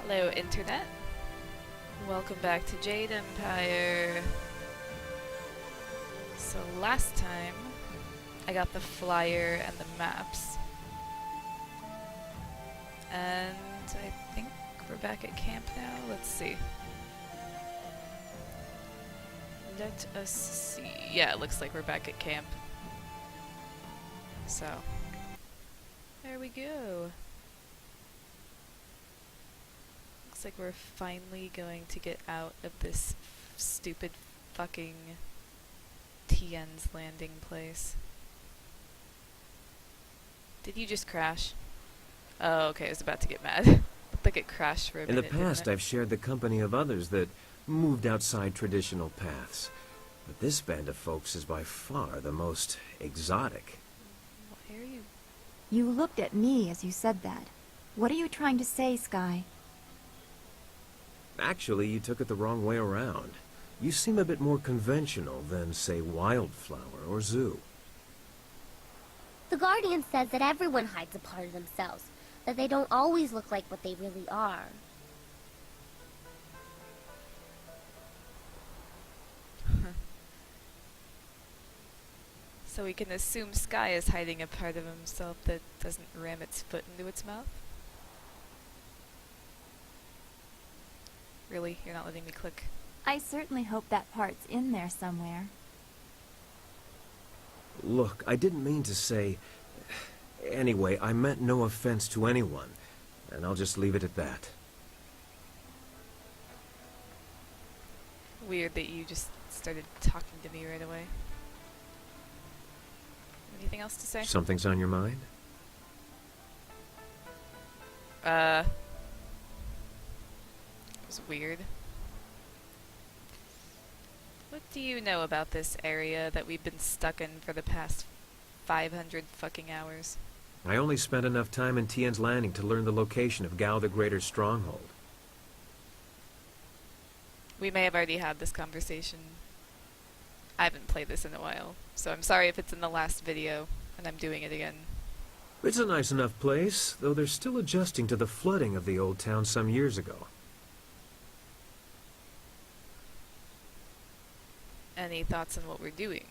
Hello, Internet. Welcome back to Jade Empire. So last time, I got the flyer and the maps. And I think we're back at camp now. Let's see. Let us see. Yeah, it looks like we're back at camp. So, there we go. Looks like we're finally going to get out of this stupid fucking Tien's landing place. Did you just crash? Oh, okay, I was about to get mad. Looked like it crashed for a minute. In the past, I've shared the company of others that moved outside traditional paths. But this band of folks is by far the most exotic. Why are you... You looked at me as you said that. What are you trying to say, Sky? Actually, you took it the wrong way around. You seem a bit more conventional than, say, Wildflower or Zoo. The Guardian says that everyone hides a part of themselves, that they don't always look like what they really are. So we can assume Sky is hiding a part of himself that doesn't ram its foot into its mouth? Really? You're not letting me click? I certainly hope that part's in there somewhere. Look, I didn't mean to say... Anyway, I meant no offense to anyone, and I'll just leave it at that. Weird that you just started talking to me right away. Anything else to say? Something's on your mind? It was weird. What do you know about this area that we've been stuck in for the past 500 fucking hours? I only spent enough time in Tien's Landing to learn the location of Gao the Greater's stronghold. We may have already had this conversation. I haven't played this in a while, so I'm sorry if it's in the last video, and I'm doing it again. It's a nice enough place, though they're still adjusting to the flooding of the old town some years ago. Any thoughts on what we're doing?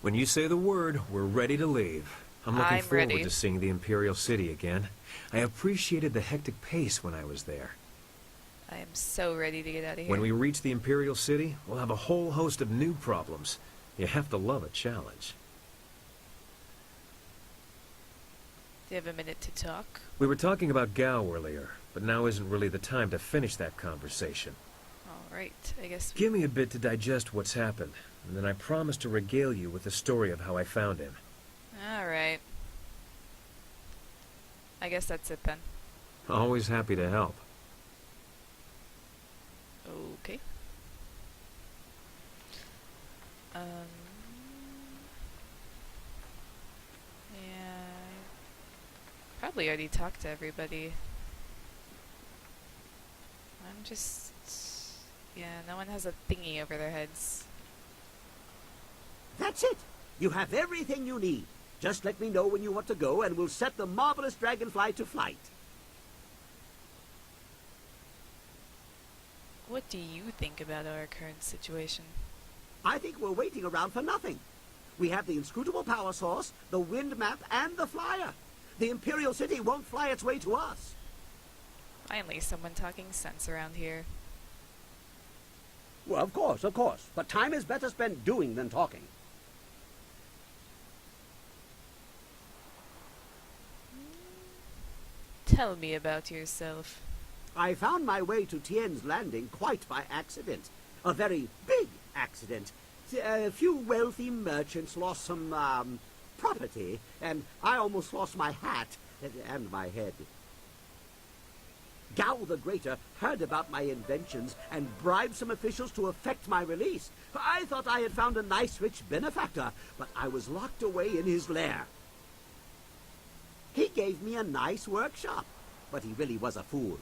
When you say the word, we're ready to leave. I'm looking I'm forward ready. to seeing the Imperial City again. I appreciated the hectic pace when I was there. I am so ready to get out of here. When we reach the Imperial City, we'll have a whole host of new problems. You have to love a challenge. Do you have a minute to talk? We were talking about Gao earlier, but now isn't really the time to finish that conversation. Alright, I guess... Give me a bit to digest what's happened, and then I promise to regale you with the story of how I found him. Alright. I guess that's it then. Always happy to help. Okay. Yeah, I probably already talked to everybody. I'm just... Yeah, no one has a thingy over their heads. That's it. You have everything you need. Just let me know when you want to go, and we'll set the marvelous dragonfly to flight. What do you think about our current situation? I think we're waiting around for nothing. We have the inscrutable power source, the wind map, and the flyer. The Imperial City won't fly its way to us. Finally, someone talking sense around here. Well, of course. But time is better spent doing than talking. Tell me about yourself. I found my way to Tien's Landing quite by accident. A very big accident. A few wealthy merchants lost some, property, and I almost lost my hat and my head. Gao the Greater heard about my inventions and bribed some officials to effect my release. I thought I had found a nice rich benefactor, but I was locked away in his lair. He gave me a nice workshop, but he really was a fool.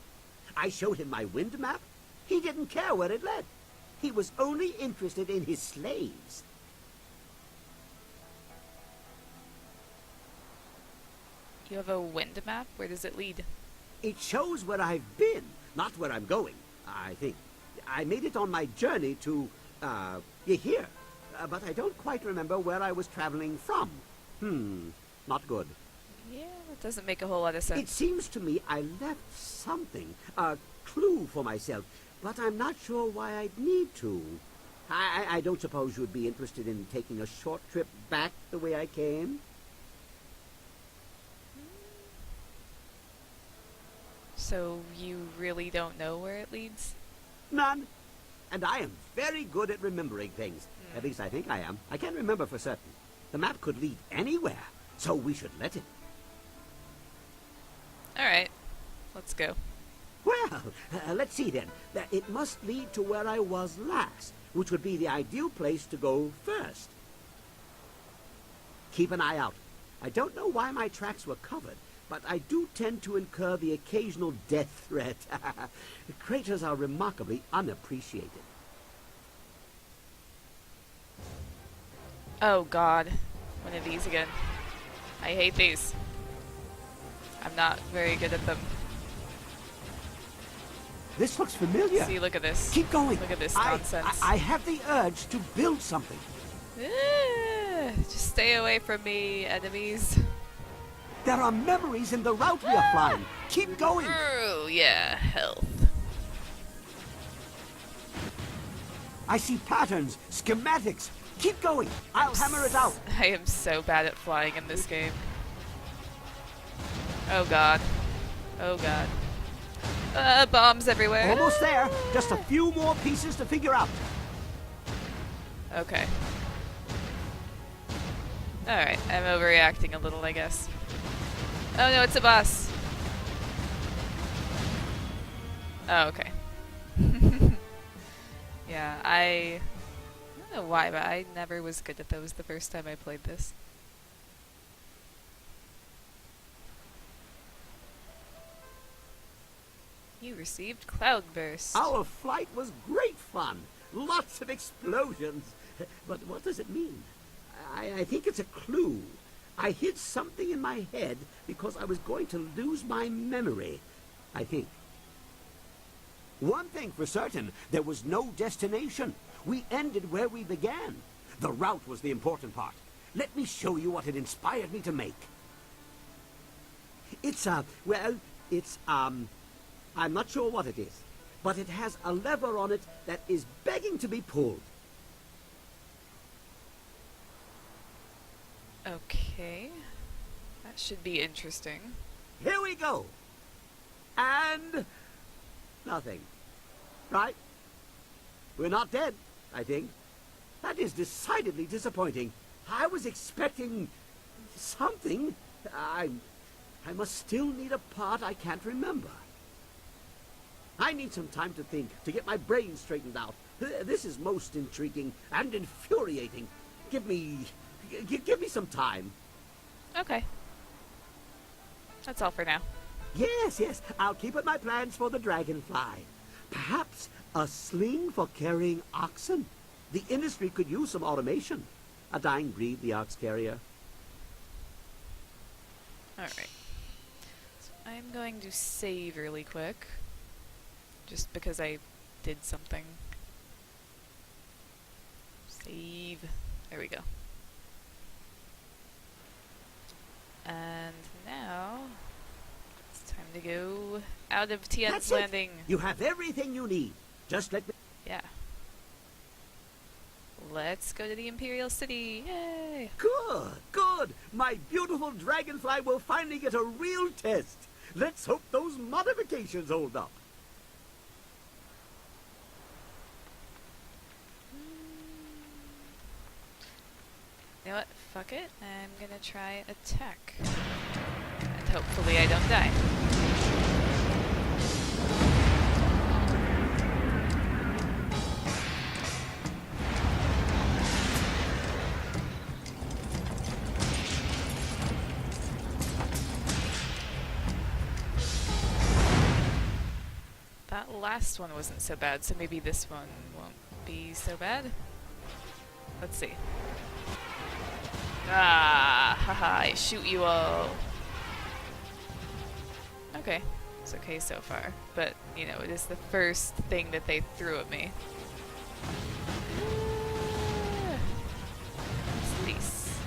I showed him my wind map. He didn't care where it led. He was only interested in his slaves. You have a wind map? Where does it lead? It shows where I've been, not where I'm going, I think. I made it on my journey to, here. But I don't quite remember where I was traveling from. Not good. Yeah, it doesn't make a whole lot of sense. It seems to me I left something, a clue for myself, but I'm not sure why I'd need to. I don't suppose you'd be interested in taking a short trip back the way I came? So you really don't know where it leads? None. And I am very good at remembering things. At least I think I am. I can't remember for certain. The map could lead anywhere, so we should let it. Alright, let's go. Well, let's see then. It must lead to where I was last, which would be the ideal place to go first. Keep an eye out. I don't know why my tracks were covered, but I do tend to incur the occasional death threat. Craters are remarkably unappreciated. Oh god, one of these again. I hate these. I'm not very good at them. This looks familiar. See, look at this. Keep going. Look at this nonsense. I have the urge to build something. Just stay away from me, enemies. There are memories in the route we are flying. Keep going. Oh, yeah, health. I see patterns, schematics. Keep going. I'll hammer it out. I am so bad at flying in this game. Oh god. Oh god. Bombs everywhere. Almost there. Just a few more pieces to figure out. Okay. Alright, I'm overreacting a little, I guess. Oh no, it's a boss. Oh, okay. Yeah, I don't know why, but I never was good at those the first time I played this. You received Cloudburst. Our flight was great fun. Lots of explosions. But what does it mean? I think it's a clue. I hid something in my head because I was going to lose my memory, I think. One thing for certain, there was no destination. We ended where we began. The route was the important part. Let me show you what it inspired me to make. I'm not sure what it is, but it has a lever on it that is begging to be pulled. Okay. That should be interesting. Here we go. And nothing. Right? We're not dead, I think. That is decidedly disappointing. I was expecting something. I must still need a part I can't remember. I need some time to think, to get my brain straightened out. This is most intriguing and infuriating. Give me some time. Okay. That's all for now. Yes, I'll keep at my plans for the dragonfly. Perhaps a sling for carrying oxen. The industry could use some automation. A dying breed, the ox carrier. Alright. So I'm going to save really quick. Just because I did something. Save. There we go. And now it's time to go out of Tien's That's Landing. it. You have everything you need. Just let me... Yeah. Let's go to the Imperial City. Yay! Good. My beautiful dragonfly will finally get a real test. Let's hope those modifications hold up. You know what? Fuck it. I'm gonna try attack. And hopefully I don't die. That last one wasn't so bad, so maybe this one won't be so bad. Let's see. Ah, haha, I shoot you all. Okay, looks okay so far. But, you know, it is the first thing that they threw at me. What's this?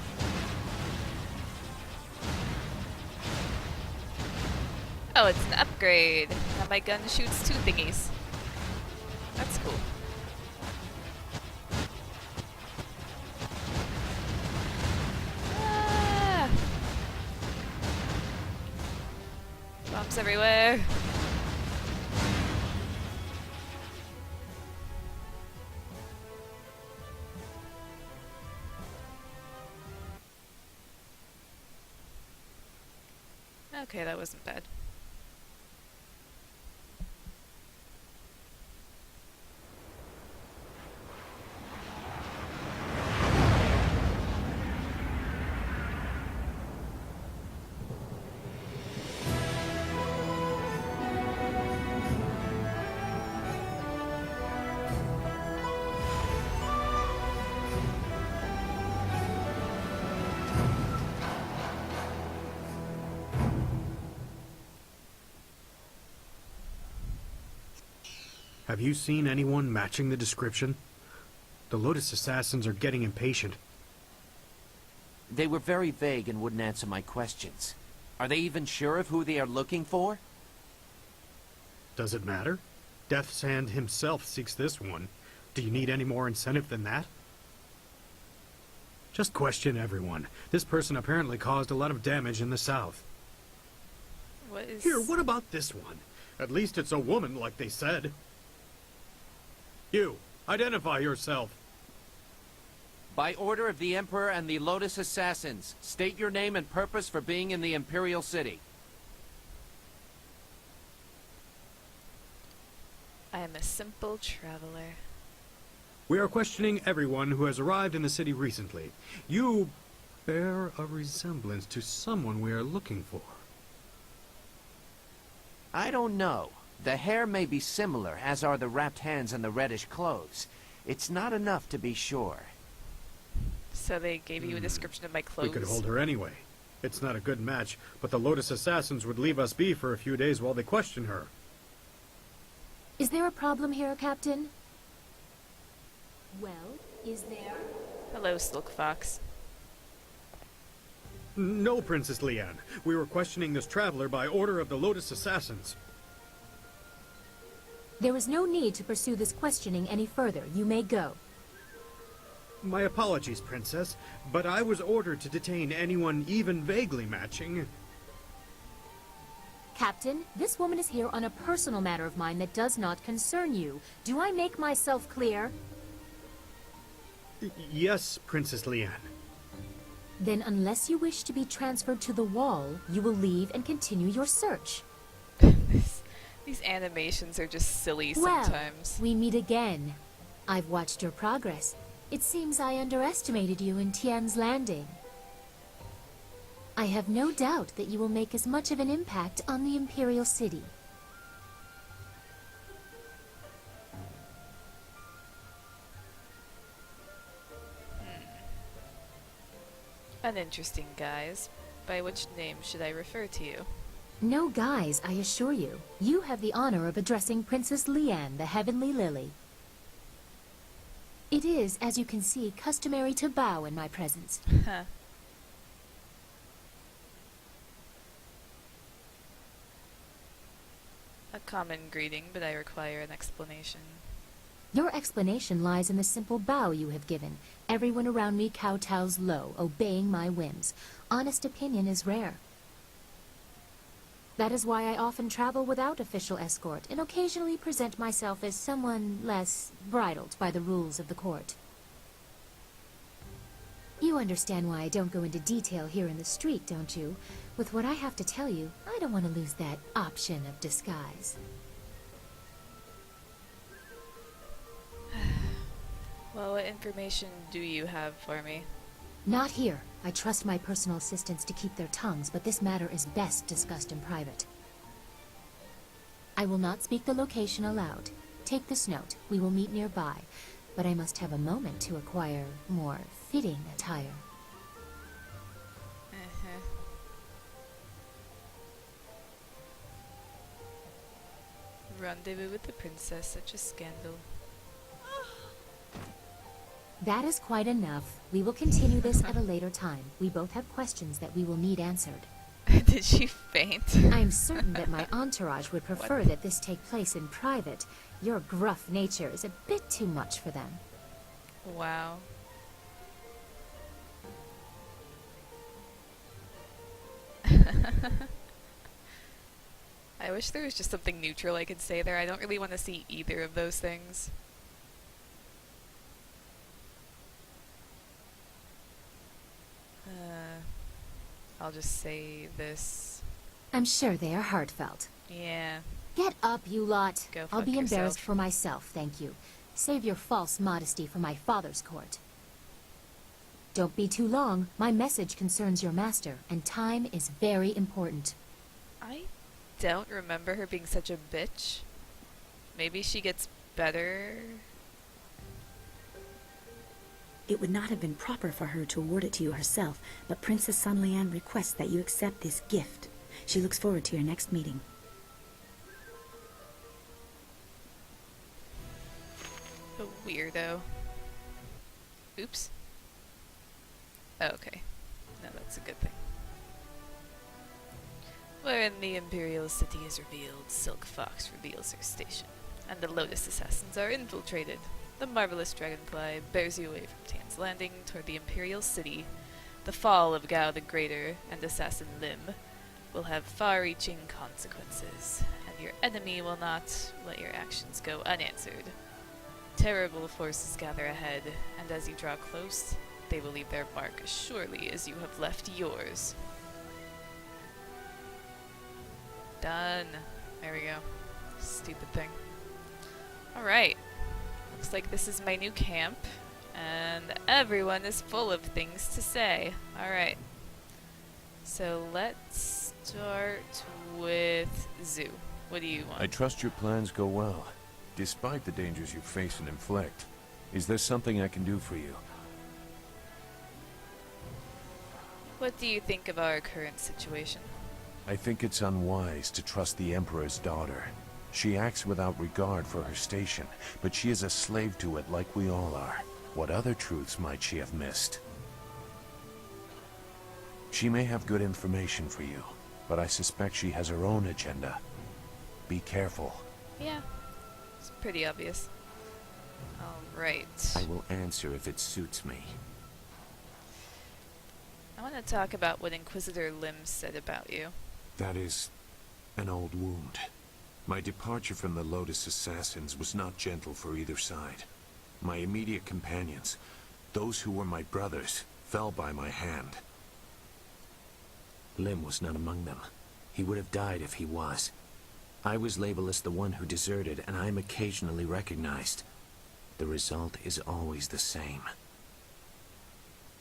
Oh, it's an upgrade. Now my gun shoots 2 thingies. That's cool. Ah! Bombs everywhere. Okay, that wasn't bad. Have you seen anyone matching the description? The Lotus Assassins are getting impatient. They were very vague and wouldn't answer my questions. Are they even sure of who they are looking for? Does it matter? Death's Hand himself seeks this one. Do you need any more incentive than that? Just question everyone. This person apparently caused a lot of damage in the south. What is... Here, what about this one? At least it's a woman, like they said. You, identify yourself. By order of the Emperor and the Lotus Assassins, state your name and purpose for being in the Imperial City. I am a simple traveler. We are questioning everyone who has arrived in the city recently. You bear a resemblance to someone we are looking for. I don't know. The hair may be similar, as are the wrapped hands and the reddish clothes. It's not enough to be sure. So they gave you a description of my clothes? We could hold her anyway. It's not a good match, but the Lotus Assassins would leave us be for a few days while they question her. Is there a problem here, Captain? Well, is there? Hello, Silk Fox. No, Princess Leanne. We were questioning this traveler by order of the Lotus Assassins. There is no need to pursue this questioning any further. You may go. My apologies, Princess, but I was ordered to detain anyone even vaguely matching. Captain, this woman is here on a personal matter of mine that does not concern you. Do I make myself clear? Yes, Princess Leanne. Then unless you wish to be transferred to the wall, you will leave and continue your search. These animations are just silly Well, sometimes. we meet again. I've watched your progress. It seems I underestimated you in Tian's Landing. I have no doubt that you will make as much of an impact on the Imperial City. Uninteresting, guys. By which name should I refer to you? No guys, I assure you. You have the honor of addressing Princess Leanne, the Heavenly Lily. It is, as you can see, customary to bow in my presence. Huh. A common greeting, but I require an explanation. Your explanation lies in the simple bow you have given. Everyone around me kowtows low, obeying my whims. Honest opinion is rare. That is why I often travel without official escort, and occasionally present myself as someone less bridled by the rules of the court. You understand why I don't go into detail here in the street, don't you? With what I have to tell you, I don't want to lose that option of disguise. Well, what information do you have for me? Not here. I trust my personal assistants to keep their tongues, but this matter is best discussed in private. I will not speak the location aloud. Take this note. We will meet nearby, but I must have a moment to acquire more fitting attire. Rendezvous with the princess, such a scandal. That is quite enough. We will continue this at a later time. We both have questions that we will need answered. Did she faint? I am certain that my entourage would prefer that this take place in private. Your gruff nature is a bit too much for them. Wow. I wish there was just something neutral I could say there. I don't really want to see either of those things. I'll just say this. I'm sure they are heartfelt. Yeah. Get up, you lot. Go I'll fuck be embarrassed yourself. for myself, thank you. Save your false modesty for my father's court. Don't be too long. My message concerns your master, and time is very important. I don't remember her being such a bitch. Maybe she gets better. It would not have been proper for her to award it to you herself, but Princess Sun Lian requests that you accept this gift. She looks forward to your next meeting. A weirdo. Oops. Oh, okay. No, that's a good thing. Wherein the Imperial City is revealed, Silk Fox reveals her station, and the Lotus Assassins are infiltrated. The marvelous dragonfly bears you away from Tan's Landing toward the Imperial City. The fall of Gao the Greater and Assassin Lim will have far-reaching consequences, and your enemy will not let your actions go unanswered. Terrible forces gather ahead, and as you draw close, they will leave their mark as surely as you have left yours. Done. There we go. Stupid thing. Alright. Looks like this is my new camp, and everyone is full of things to say. Alright. So let's start with Zoo. What do you want? I trust your plans go well, despite the dangers you face and inflict. Is there something I can do for you? What do you think of our current situation? I think it's unwise to trust the Emperor's daughter. She acts without regard for her station, but she is a slave to it like we all are. What other truths might she have missed? She may have good information for you, but I suspect she has her own agenda. Be careful. Yeah, it's pretty obvious. Alright. I will answer if it suits me. I want to talk about what Inquisitor Lim said about you. That is an old wound. My departure from the Lotus Assassins was not gentle for either side. My immediate companions, those who were my brothers, fell by my hand. Lim was not among them. He would have died if he was. I was labeled as the one who deserted, and I am occasionally recognized. The result is always the same.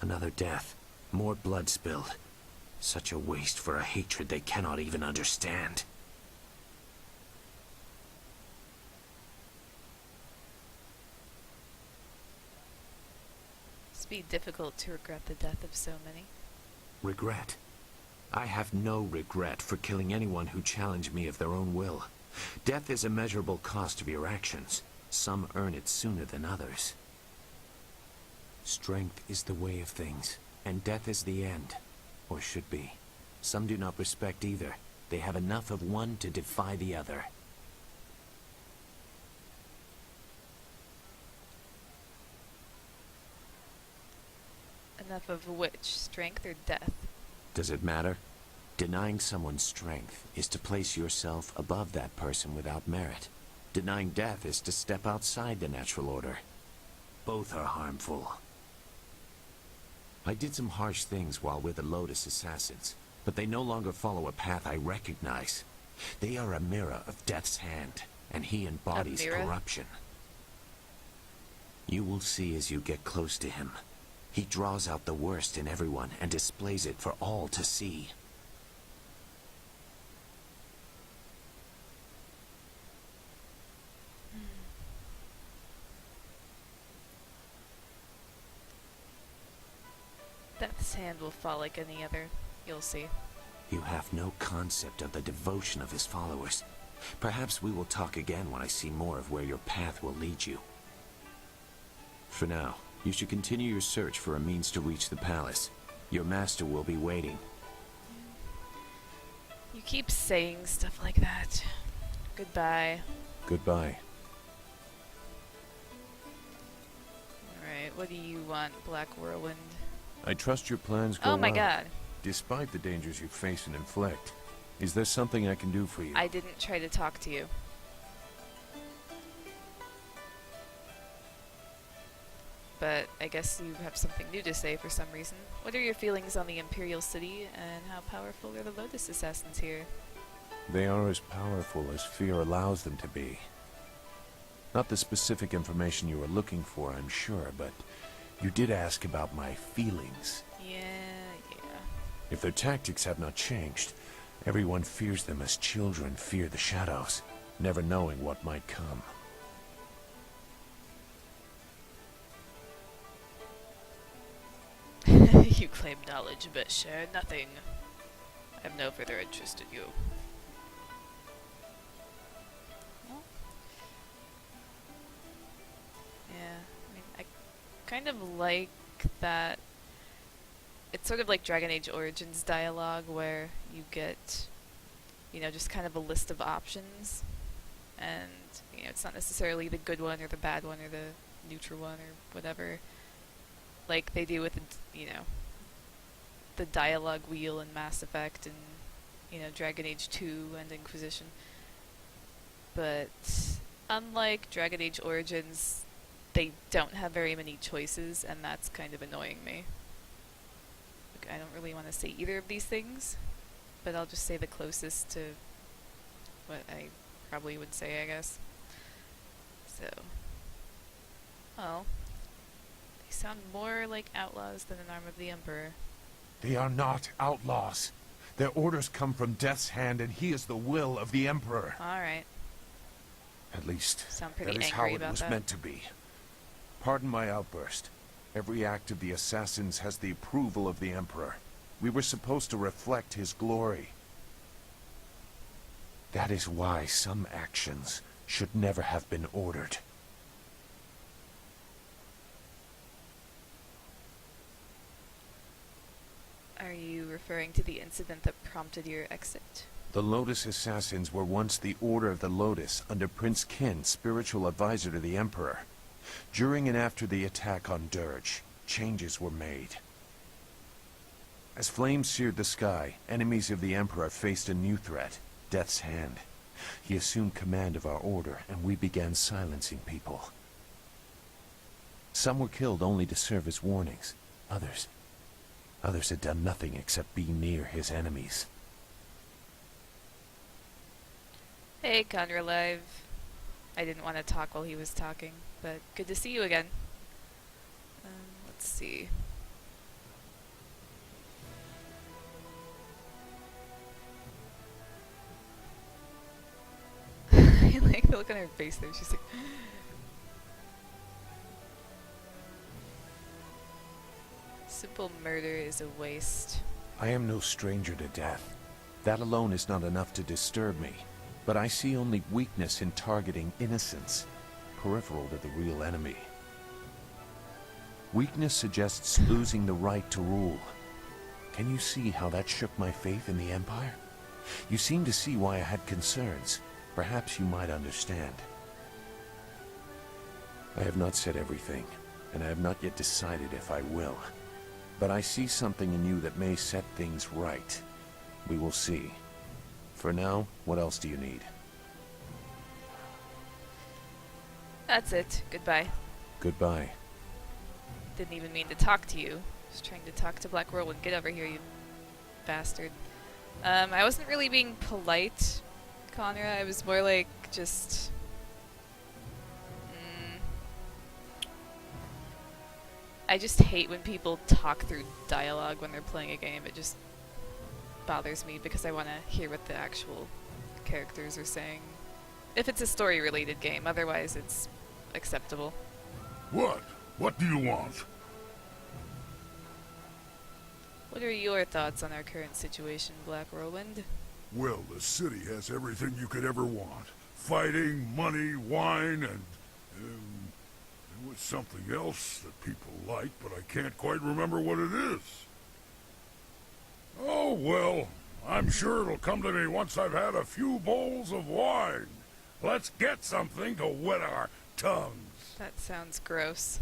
Another death, more blood spilled. Such a waste for a hatred they cannot even understand. Must be difficult to regret the death of so many. Regret? I have no regret for killing anyone who challenged me of their own will. Death is a measurable cost of your actions. Some earn it sooner than others. Strength is the way of things, and death is the end. Or should be. Some do not respect either. They have enough of one to defy the other. Enough of which? Strength or death? Does it matter? Denying someone's strength is to place yourself above that person without merit. Denying death is to step outside the natural order. Both are harmful. I did some harsh things while with the Lotus Assassins, but they no longer follow a path I recognize. They are a mirror of Death's hand, and he embodies corruption. You will see as you get close to him. He draws out the worst in everyone and displays it for all to see. Death's hand will fall like any other. You'll see. You have no concept of the devotion of his followers. Perhaps we will talk again when I see more of where your path will lead you. For now, you should continue your search for a means to reach the palace. Your master will be waiting. You keep saying stuff like that. Goodbye. Goodbye. Alright, what do you want, Black Whirlwind? I trust your plans go Oh my well. god. Despite the dangers you face and inflict, is there something I can do for you? I didn't try to talk to you. But I guess you have something new to say for some reason. What are your feelings on the Imperial City, and how powerful are the Lotus Assassins here? They are as powerful as fear allows them to be. Not the specific information you are looking for, I'm sure, but you did ask about my feelings. Yeah. If their tactics have not changed, everyone fears them as children fear the shadows, never knowing what might come. You claim knowledge but share nothing. I have no further interest in you. Well, yeah, I mean, I kind of like that. It's sort of like Dragon Age Origins dialogue where you get, you know, just kind of a list of options. And, you know, it's not necessarily the good one or the bad one or the neutral one or whatever. Like they do with, you know, the dialogue wheel in Mass Effect and, you know, Dragon Age 2 and Inquisition. But unlike Dragon Age Origins, they don't have very many choices, and that's kind of annoying me. Like, I don't really want to say either of these things, but I'll just say the closest to what I probably would say, I guess. So, well, they sound more like outlaws than an arm of the Emperor. They are not outlaws. Their orders come from Death's hand, and he is the will of the Emperor. Alright. At least, Sound pretty that is how angry it about was that. meant to be. Pardon my outburst. Every act of the assassins has the approval of the Emperor. We were supposed to reflect his glory. That is why some actions should never have been ordered. Are you referring to the incident that prompted your exit? The Lotus Assassins were once the Order of the Lotus under Prince Qin, spiritual advisor to the Emperor. During and after the attack on Dirge, changes were made. As flames seared the sky, enemies of the Emperor faced a new threat, Death's Hand. He assumed command of our order, and we began silencing people. Some were killed only to serve as warnings. Others had done nothing except be near his enemies. Hey, Conra Live. I didn't want to talk while he was talking, but good to see you again. Let's see. I like the look on her face there. She's like... Simple murder is a waste. I am no stranger to death. That alone is not enough to disturb me. But I see only weakness in targeting innocence, peripheral to the real enemy. Weakness suggests losing the right to rule. Can you see how that shook my faith in the Empire? You seem to see why I had concerns. Perhaps you might understand. I have not said everything, and I have not yet decided if I will. But I see something in you that may set things right. We will see. For now, what else do you need? That's it. Goodbye. Goodbye. Didn't even mean to talk to you. Just trying to talk to Black Whirlwind. Get over here, you bastard. I wasn't really being polite, Conra. I was more like just... I just hate when people talk through dialogue when they're playing a game. It just bothers me because I want to hear what the actual characters are saying. If it's a story-related game, otherwise it's acceptable. What? What do you want? What are your thoughts on our current situation, Black Whirlwind? Well, the city has everything you could ever want. Fighting, money, wine, and there was something else that people like, but I can't quite remember what it is. Oh, well, I'm sure it'll come to me once I've had a few bowls of wine. Let's get something to wet our tongues. That sounds gross.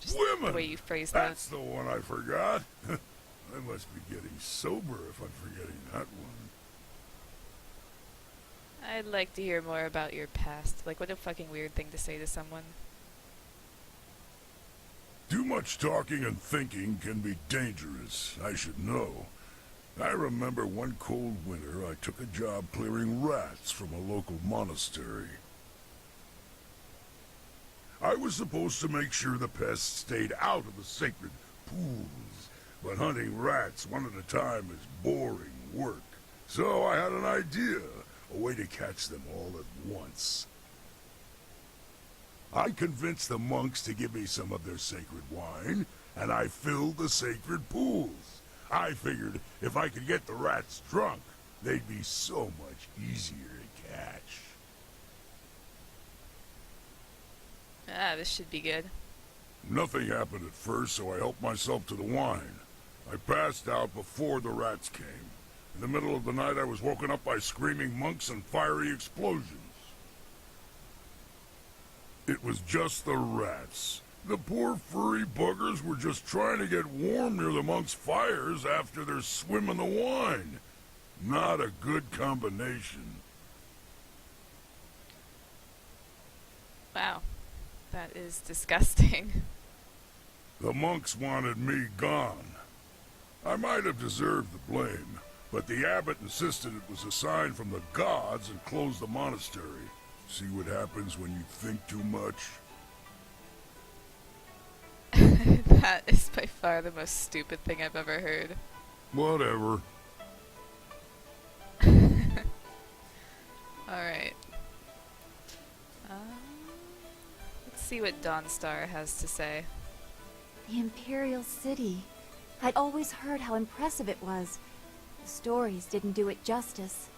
Just Women! the way you phrase that. That's the one I forgot. I must be getting sober if I'm forgetting that one. I'd like to hear more about your past. Like, what a fucking weird thing to say to someone. Too much talking and thinking can be dangerous, I should know. I remember one cold winter I took a job clearing rats from a local monastery. I was supposed to make sure the pests stayed out of the sacred pools, but hunting rats one at a time is boring work. So I had an idea, a way to catch them all at once. I convinced the monks to give me some of their sacred wine, and I filled the sacred pools. I figured if I could get the rats drunk, they'd be so much easier to catch. Ah, this should be good. Nothing happened at first, so I helped myself to the wine. I passed out before the rats came. In the middle of the night, I was woken up by screaming monks and fiery explosions. It was just the rats. The poor furry buggers were just trying to get warm near the monks' fires after their swim in the wine. Not a good combination. Wow. That is disgusting. The monks wanted me gone. I might have deserved the blame, but the abbot insisted it was a sign from the gods and closed the monastery. See what happens when you think too much? That is by far the most stupid thing I've ever heard. Whatever. Alright. Let's see what Dawnstar has to say. The Imperial City. I'd always heard how impressive it was. The stories didn't do it justice.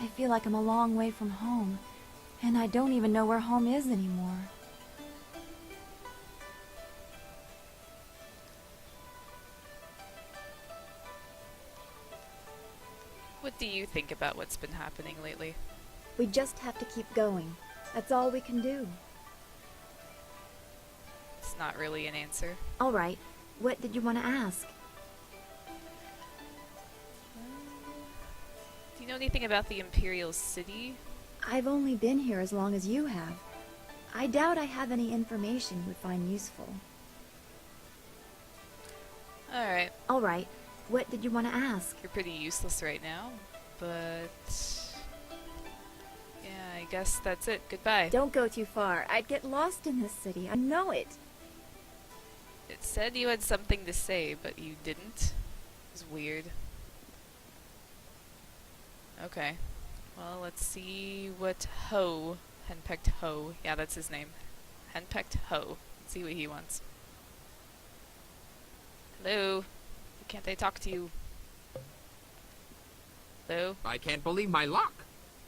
I feel like I'm a long way from home, and I don't even know where home is anymore. What do you think about what's been happening lately? We just have to keep going. That's all we can do. It's not really an answer. All right. What did you want to ask? Do you know anything about the Imperial City? I've only been here as long as you have. I doubt I have any information you would find useful. Alright. All right. What did you want to ask? You're pretty useless right now, but... yeah, I guess that's it. Goodbye. Don't go too far. I'd get lost in this city. I know it. It said you had something to say, but you didn't. It was weird. Okay. Well, let's see what Henpecked Ho, yeah, that's his name. Henpecked Ho. Let's see what he wants. Hello? Can't I talk to you? Hello? I can't believe my luck.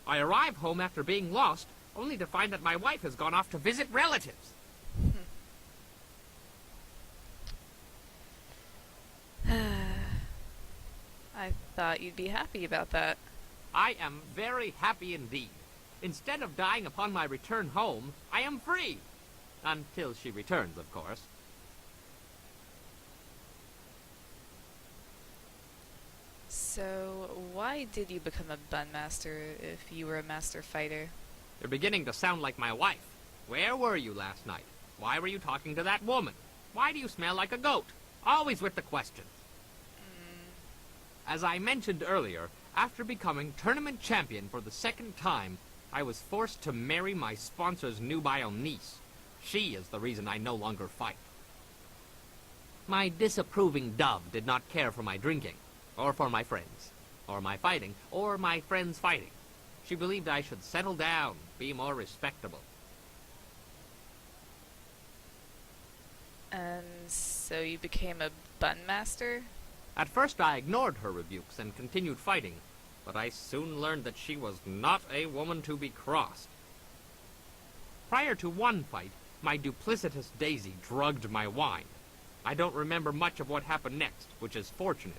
I arrive home after being lost, only to find that my wife has gone off to visit relatives. I thought you'd be happy about that. I am very happy indeed. Instead of dying upon my return home, I am free. Until she returns, of course. So, why did you become a bun master if you were a master fighter? You're beginning to sound like my wife. Where were you last night? Why were you talking to that woman? Why do you smell like a goat? Always with the questions. As I mentioned earlier, after becoming tournament champion for the second time, I was forced to marry my sponsor's nubile niece. She is the reason I no longer fight. My disapproving dove did not care for my drinking, or for my friends, or my fighting, or my friends fighting. She believed I should settle down, be more respectable. And so you became a bun master? At first I ignored her rebukes and continued fighting, but I soon learned that she was not a woman to be crossed. Prior to one fight, my duplicitous Daisy drugged my wine. I don't remember much of what happened next, which is fortunate.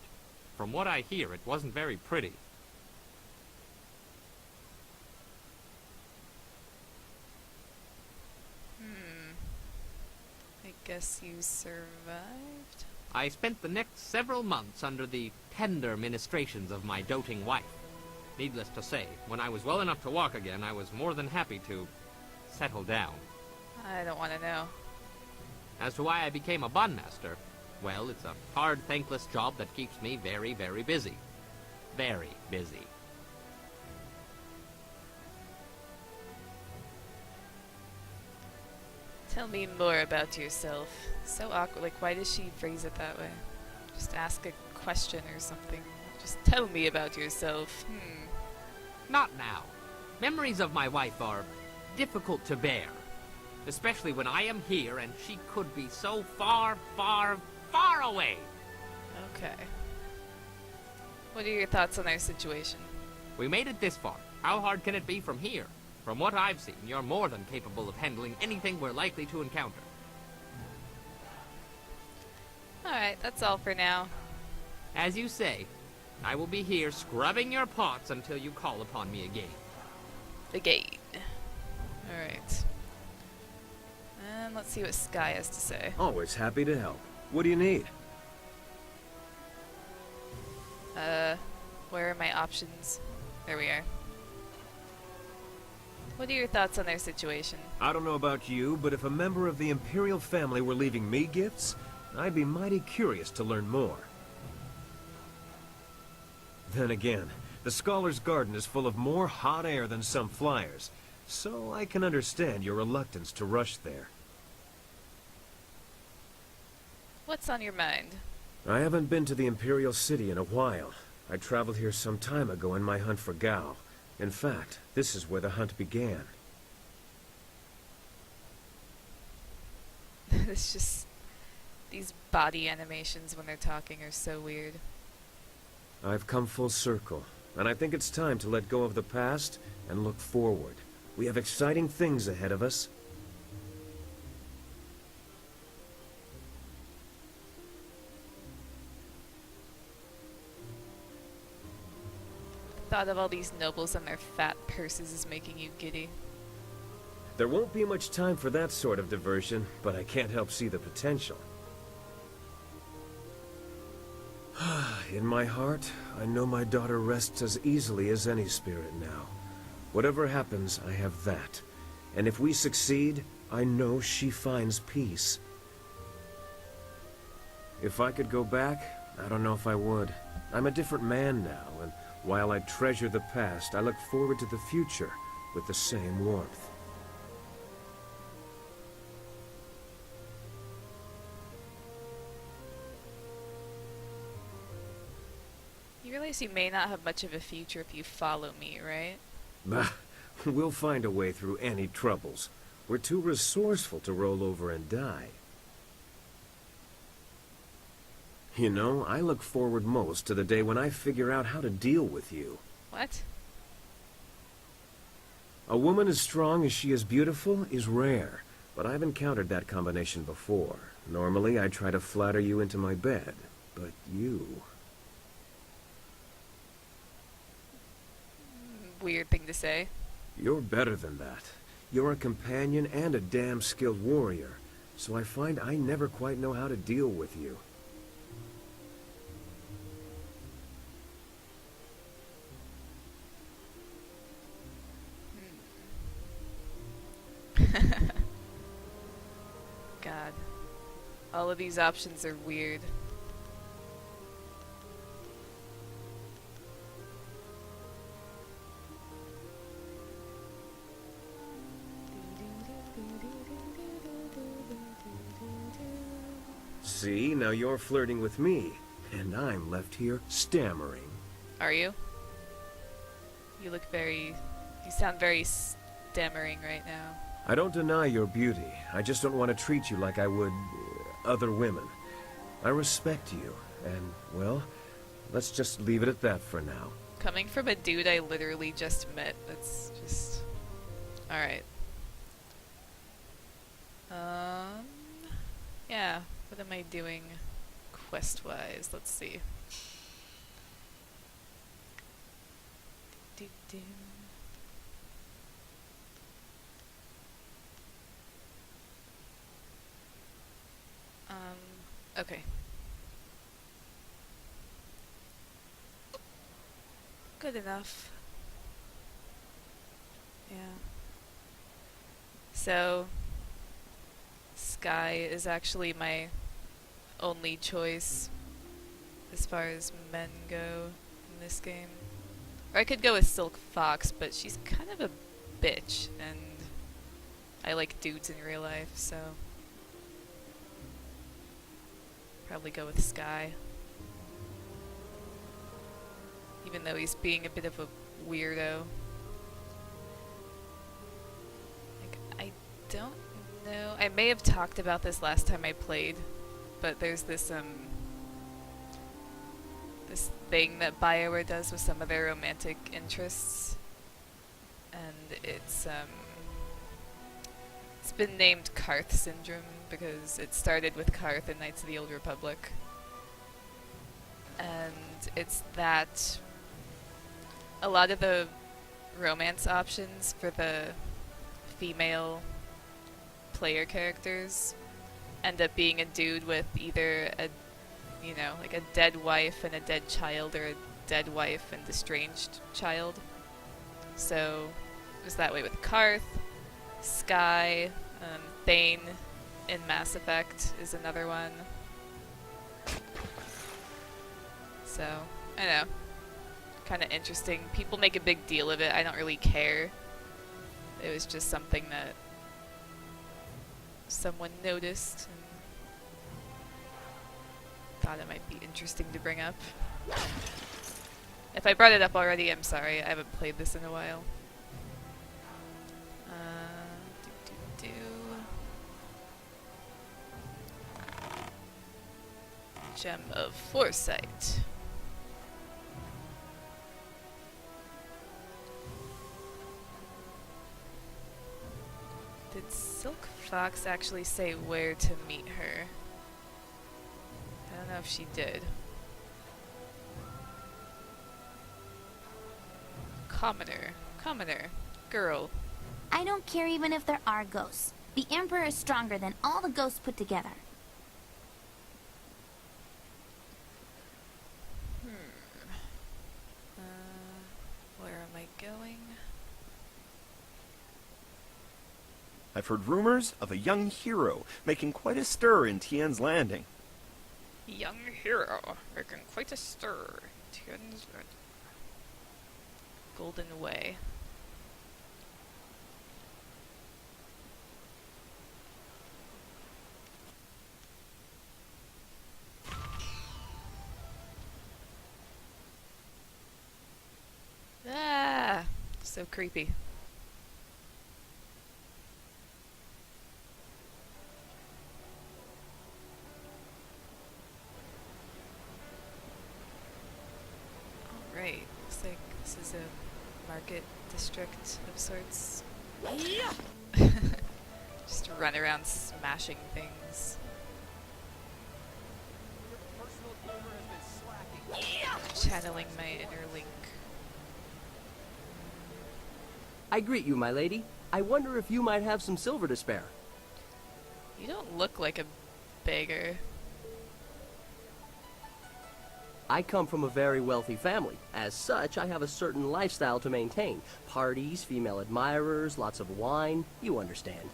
From what I hear, it wasn't very pretty. I guess you survived? I spent the next several months under the tender ministrations of my doting wife. Needless to say, when I was well enough to walk again, I was more than happy to settle down. I don't want to know. As to why I became a bun master, well, it's a hard, thankless job that keeps me very, very busy. Very busy. Tell me more about yourself. So awkward. Like, why does she phrase it that way? Just ask a question or something. Just tell me about yourself. Not now. Memories of my wife are difficult to bear. Especially when I am here and she could be so far, far, far away. Okay. What are your thoughts on our situation? We made it this far. How hard can it be from here? From what I've seen, you're more than capable of handling anything we're likely to encounter. Alright, that's all for now. As you say, I will be here scrubbing your pots until you call upon me again. Again. Alright. And let's see what Sky has to say. Always happy to help. What do you need? Where are my options? There we are. What are your thoughts on their situation? I don't know about you, but if a member of the Imperial family were leaving me gifts, I'd be mighty curious to learn more. Then again, the Scholar's Garden is full of more hot air than some flyers, so I can understand your reluctance to rush there. What's on your mind? I haven't been to the Imperial City in a while. I traveled here some time ago in my hunt for Gao. In fact, this is where the hunt began. It's just... these body animations when they're talking are so weird. I've come full circle, and I think it's time to let go of the past and look forward. We have exciting things ahead of us. The thought of all these nobles and their fat purses is making you giddy. There won't be much time for that sort of diversion, but I can't help see the potential. In my heart, I know my daughter rests as easily as any spirit now. Whatever happens, I have that. And if we succeed, I know she finds peace. If I could go back, I don't know if I would. I'm a different man now, and while I treasure the past, I look forward to the future with the same warmth. You realize you may not have much of a future if you follow me, right? Bah, we'll find a way through any troubles. We're too resourceful to roll over and die. You know, I look forward most to the day when I figure out how to deal with you. What? A woman as strong as she is beautiful is rare, but I've encountered that combination before. Normally, I try to flatter you into my bed, but you... Weird thing to say. You're better than that. You're a companion and a damn skilled warrior, so I find I never quite know how to deal with you. God. All of these options are weird. See, now you're flirting with me, and I'm left here stammering. Are you? You look very... you sound very stammering right now. I don't deny your beauty. I just don't want to treat you like I would other women. I respect you, And, well, let's just leave it at that for now. Coming from a dude I literally just met, that's just... Alright. Yeah, what am I doing quest-wise? Let's see. Do-do. Okay. Good enough. Yeah. So, Sky is actually my only choice as far as men go in this game. Or I could go with Silk Fox, but she's kind of a bitch, and I like dudes in real life, so probably go with Sky. Even though he's being a bit of a weirdo. Like, I don't know. I may have talked about this last time I played, but there's this this thing that BioWare does with some of their romantic interests, and it's been named Karth syndrome because it started with Karth in Knights of the Old Republic, and it's that a lot of the romance options for the female player characters end up being a dude with either a, you know, like a dead wife and a dead child, or a dead wife and estranged child. So it was that way with Karth. Sky, Thane in Mass Effect is another one. So, I know. Kind of interesting. People make a big deal of it. I don't really care. It was just something that someone noticed and thought it might be interesting to bring up. If I brought it up already, I'm sorry. I haven't played this in a while. Gem of Foresight. Did Silk Fox actually say where to meet her? I don't know if she did. Commoner, girl. I don't care even if there are ghosts. The Emperor is stronger than all the ghosts put together. Where am I going? I've heard rumors of a young hero making quite a stir in Tien's Landing. Young hero making quite a stir. Tien's Landing. Golden Way. Ah, so creepy. Alright, looks like this is a market district of sorts. Just run around smashing things. Channeling my inner Link. I greet you, my lady. I wonder if you might have some silver to spare. You don't look like a beggar. I come from a very wealthy family. As such, I have a certain lifestyle to maintain. Parties, female admirers, lots of wine. You understand.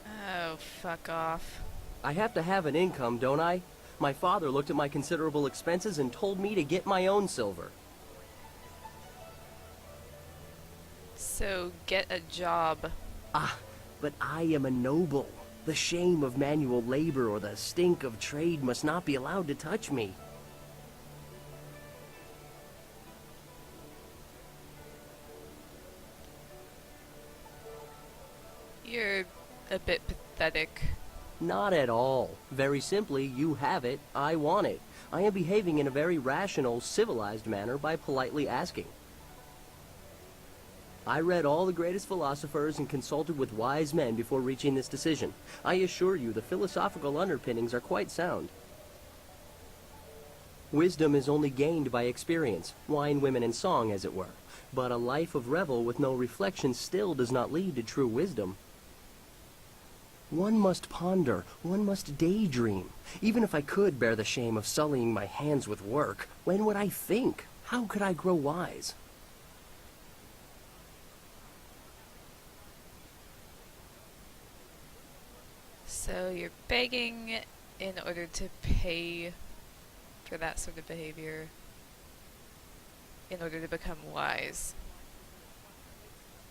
Oh, fuck off. I have to have an income, don't I? My father looked at my considerable expenses and told me to get my own silver. So, get a job. Ah, but I am a noble. The shame of manual labor or the stink of trade must not be allowed to touch me. You're a bit pathetic. Not at all. Very simply, you have it, I want it. I am behaving in a very rational, civilized manner by politely asking. I read all the greatest philosophers and consulted with wise men before reaching this decision. I assure you the philosophical underpinnings are quite sound. Wisdom is only gained by experience, wine, women, and song, as it were. But a life of revel with no reflection still does not lead to true wisdom. One must ponder, one must daydream. Even if I could bear the shame of sullying my hands with work, when would I think? How could I grow wise? So you're begging in order to pay for that sort of behavior in order to become wise.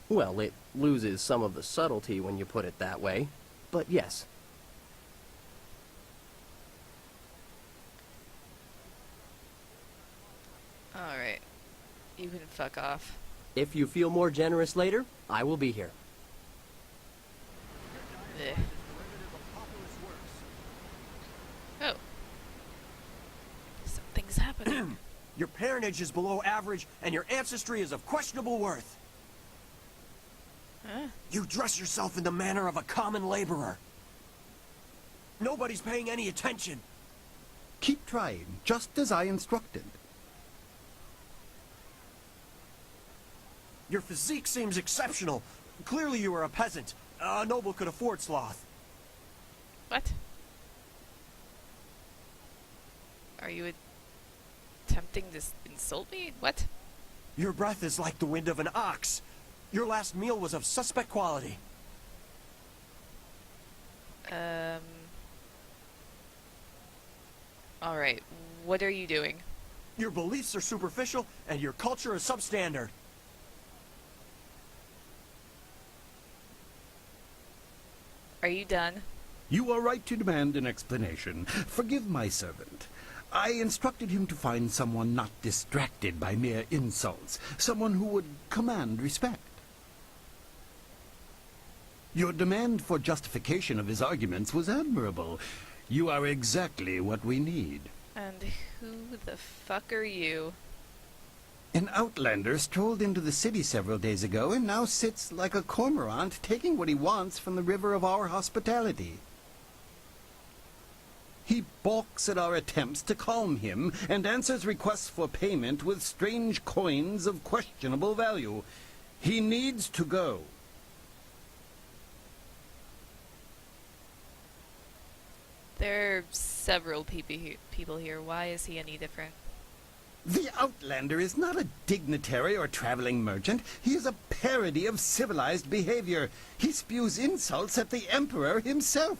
Well, it loses some of the subtlety when you put it that way. But yes. Alright. You can fuck off. If you feel more generous later, I will be here. Ugh. Oh. Something's happening. Your parentage is below average, and your ancestry is of questionable worth. Huh? You dress yourself in the manner of a common laborer. Nobody's paying any attention. Keep trying, just as I instructed. Your physique seems exceptional. Clearly you are a peasant. A noble could afford sloth. What? Are you attempting to insult me? What? Your breath is like the wind of an ox. Your last meal was of suspect quality. Alright, what are you doing? Your beliefs are superficial, and your culture is substandard. Are you done? You are right to demand an explanation. Forgive my servant. I instructed him to find someone not distracted by mere insults, someone who would command respect. Your demand for justification of his arguments was admirable. You are exactly what we need. And who the fuck are you? An outlander strolled into the city several days ago and now sits like a cormorant taking what he wants from the river of our hospitality. He balks at our attempts to calm him and answers requests for payment with strange coins of questionable value. He needs to go. There are several people here. Why is he any different? The outlander is not a dignitary or traveling merchant. He is a parody of civilized behavior. He spews insults at the Emperor himself.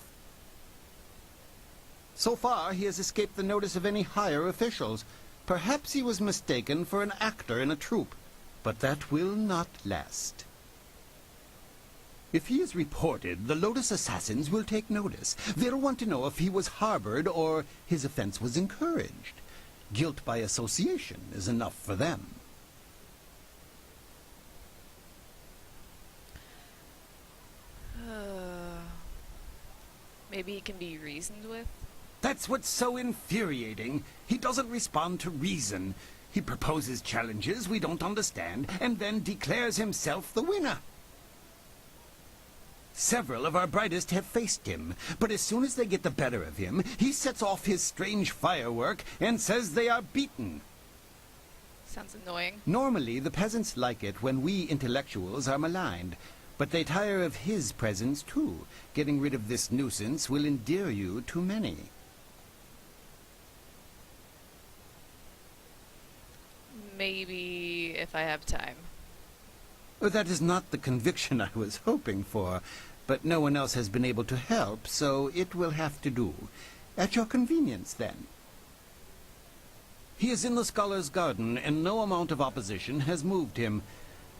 So far, he has escaped the notice of any higher officials. Perhaps he was mistaken for an actor in a troupe, but that will not last. If he is reported, the Lotus assassins will take notice. They'll want to know if he was harbored or his offense was encouraged. Guilt by association is enough for them. Maybe he can be reasoned with? That's what's so infuriating. He doesn't respond to reason. He proposes challenges we don't understand, and then declares himself the winner. Several of our brightest have faced him, but as soon as they get the better of him, he sets off his strange firework and says they are beaten. Sounds annoying. Normally, the peasants like it when we intellectuals are maligned, but they tire of his presence too. Getting rid of this nuisance will endear you to many. Maybe if I have time. That is not the conviction I was hoping for, but no one else has been able to help, so it will have to do. At your convenience, then. He is in the Scholar's Garden, and no amount of opposition has moved him.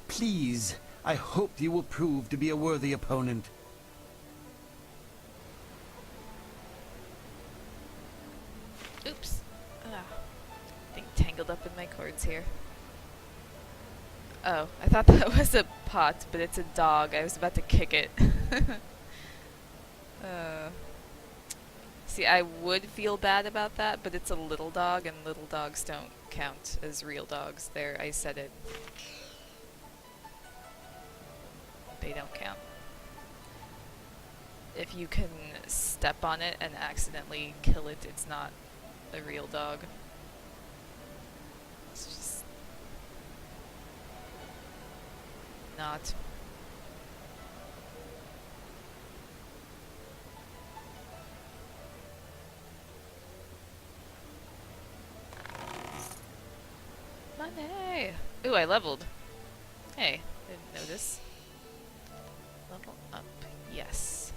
Please, I hope you will prove to be a worthy opponent. Oops. Getting tangled up in my cords here. Oh, I thought that was a pot, but it's a dog. I was about to kick it. See, I would feel bad about that, but it's a little dog, and little dogs don't count as real dogs. There, I said it. They don't count. If you can step on it and accidentally kill it, it's not a real dog. It's just not. Money! Ooh, I leveled. Hey, didn't notice. Level up, yes.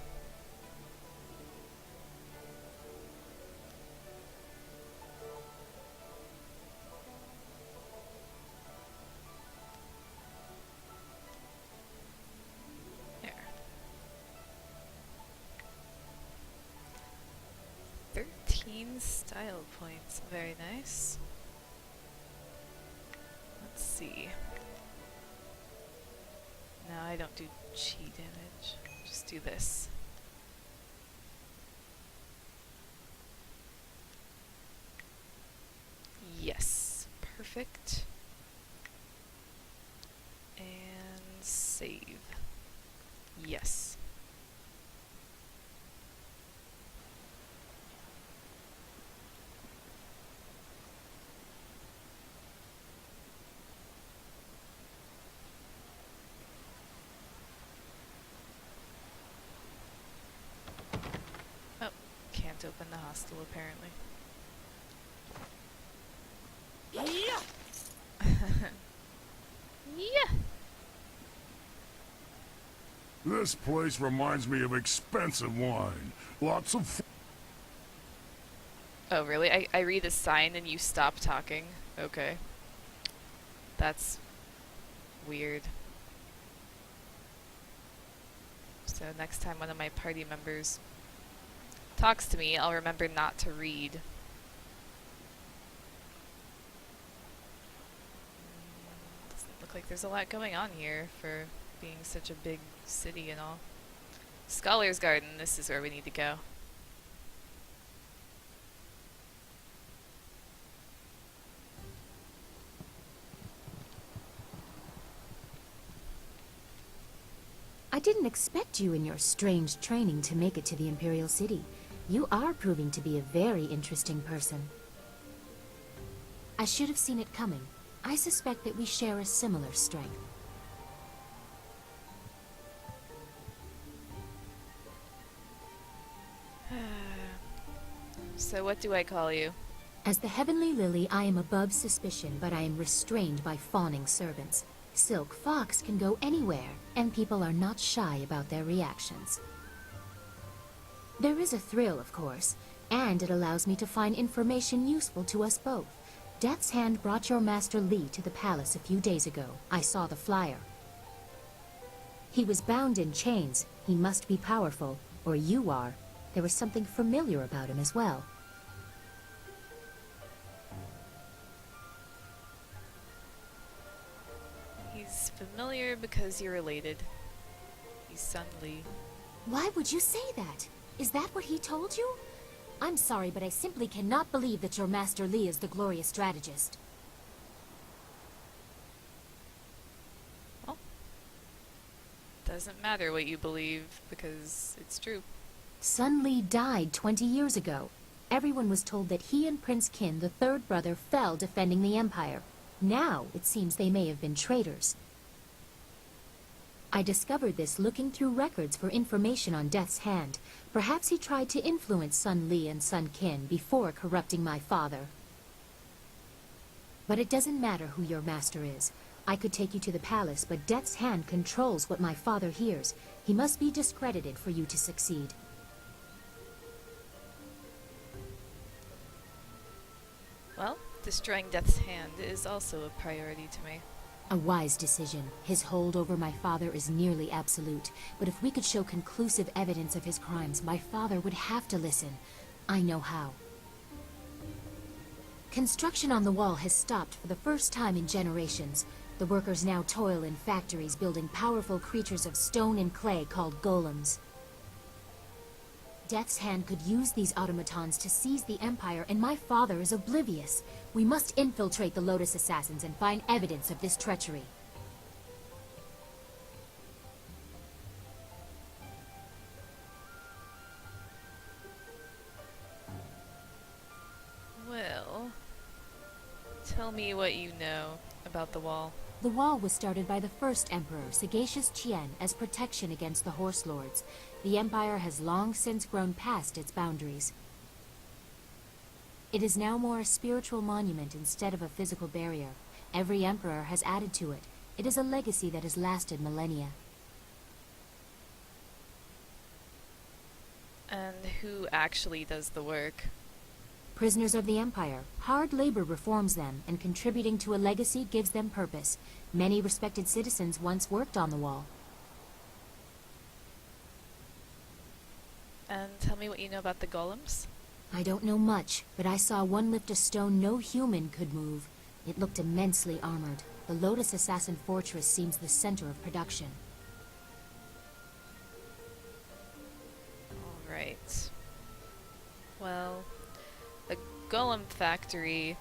There. 13 style points, very nice. Let's see. No, I don't do chi damage. Just do this. Yes. Perfect. And save. Yes. Oh, can't open the hostel apparently. Yeah. Yeah. This place reminds me of expensive wine. Lots of Oh, really? I read a sign and you stop talking? Okay. That's weird. So next time one of my party members talks to me, I'll remember not to read. Doesn't look like there's a lot going on here for being such a big city and all. Scholar's Garden, this is where we need to go. I didn't expect you in your strange training to make it to the Imperial City. You are proving to be a very interesting person. I should have seen it coming. I suspect that we share a similar strength. So what do I call you? As the Heavenly Lily, I am above suspicion, but I am restrained by fawning servants. Silk Fox can go anywhere, and people are not shy about their reactions. There is a thrill, of course, and it allows me to find information useful to us both. Death's Hand brought your Master Li to the palace a few days ago. I saw the flyer. He was bound in chains. He must be powerful, or you are. There was something familiar about him as well. He's familiar because you're related. He's Sun Li. Why would you say that? Is that what he told you? I'm sorry, but I simply cannot believe that your Master Li is the glorious strategist. Well, doesn't matter what you believe, because it's true. Sun Li died 20 years ago. Everyone was told that he and Prince Qin, the third brother, fell defending the Empire. Now, it seems they may have been traitors. I discovered this looking through records for information on Death's Hand. Perhaps he tried to influence Sun Li and Sun Qin before corrupting my father. But it doesn't matter who your master is. I could take you to the palace, but Death's Hand controls what my father hears. He must be discredited for you to succeed. Well, destroying Death's Hand is also a priority to me. A wise decision. His hold over my father is nearly absolute. But if we could show conclusive evidence of his crimes, my father would have to listen. I know how. Construction on the wall has stopped for the first time in generations. The workers now toil in factories building powerful creatures of stone and clay called golems. Death's Hand could use these automatons to seize the Empire, and my father is oblivious. We must infiltrate the Lotus Assassins and find evidence of this treachery. Well, tell me what you know about the wall. The wall was started by the first Emperor, Sagacious Qian, as protection against the Horse Lords. The Empire has long since grown past its boundaries. It is now more a spiritual monument instead of a physical barrier. Every Emperor has added to it. It is a legacy that has lasted millennia. And who actually does the work? Prisoners of the Empire. Hard labor reforms them, and contributing to a legacy gives them purpose. Many respected citizens once worked on the wall. And tell me what you know about the golems? I don't know much, but I saw one lift a stone no human could move. It looked immensely armored. The Lotus Assassin Fortress seems the center of production. Alright. Well, a golem factory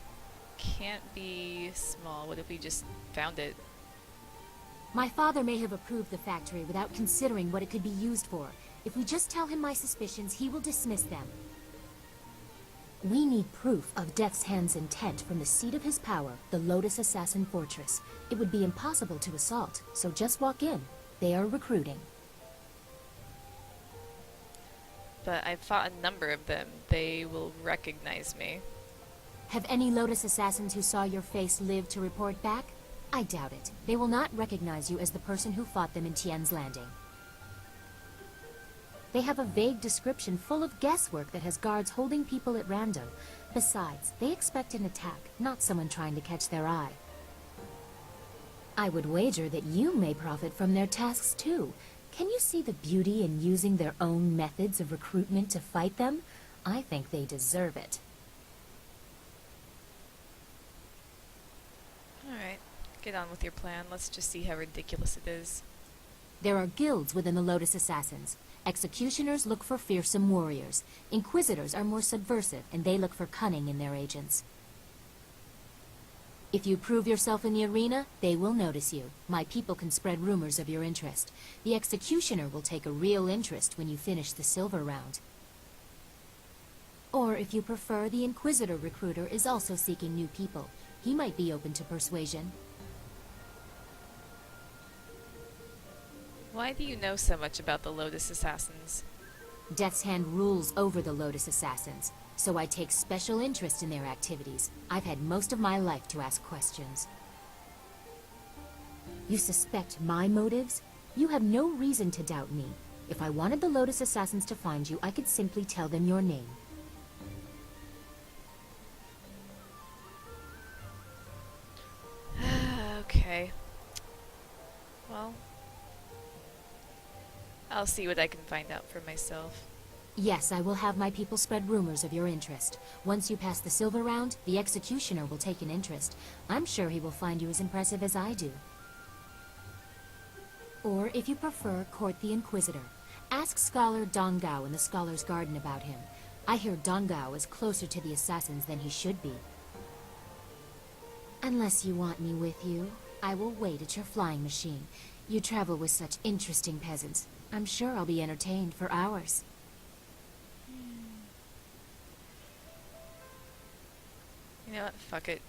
can't be small. What if we just found it? My father may have approved the factory without considering what it could be used for. If we just tell him my suspicions, he will dismiss them. We need proof of Death's Hand's intent from the seat of his power, the Lotus Assassin Fortress. It would be impossible to assault, so just walk in. They are recruiting. But I've fought a number of them. They will recognize me. Have any Lotus Assassins who saw your face lived to report back? I doubt it. They will not recognize you as the person who fought them in Tien's Landing. They have a vague description full of guesswork that has guards holding people at random. Besides, they expect an attack, not someone trying to catch their eye. I would wager that you may profit from their tasks too. Can you see the beauty in using their own methods of recruitment to fight them? I think they deserve it. Alright, get on with your plan. Let's just see how ridiculous it is. There are guilds within the Lotus Assassins. Executioners look for fearsome warriors. Inquisitors are more subversive, and they look for cunning in their agents. If you prove yourself in the arena, they will notice you. My people can spread rumors of your interest. The Executioner will take a real interest when you finish the silver round. Or, if you prefer, the Inquisitor recruiter is also seeking new people. He might be open to persuasion. Why do you know so much about the Lotus Assassins? Death's Hand rules over the Lotus Assassins, so I take special interest in their activities. I've had most of my life to ask questions. You suspect my motives? You have no reason to doubt me. If I wanted the Lotus Assassins to find you, I could simply tell them your name. Okay. Well, I'll see what I can find out for myself. Yes, I will have my people spread rumors of your interest. Once you pass the silver round, the Executioner will take an interest. I'm sure he will find you as impressive as I do. Or, if you prefer, court the Inquisitor. Ask Scholar Dongao in the Scholar's Garden about him. I hear Dongao is closer to the Assassins than he should be. Unless you want me with you, I will wait at your flying machine. You travel with such interesting peasants. I'm sure I'll be entertained for hours. You know what? Fuck it.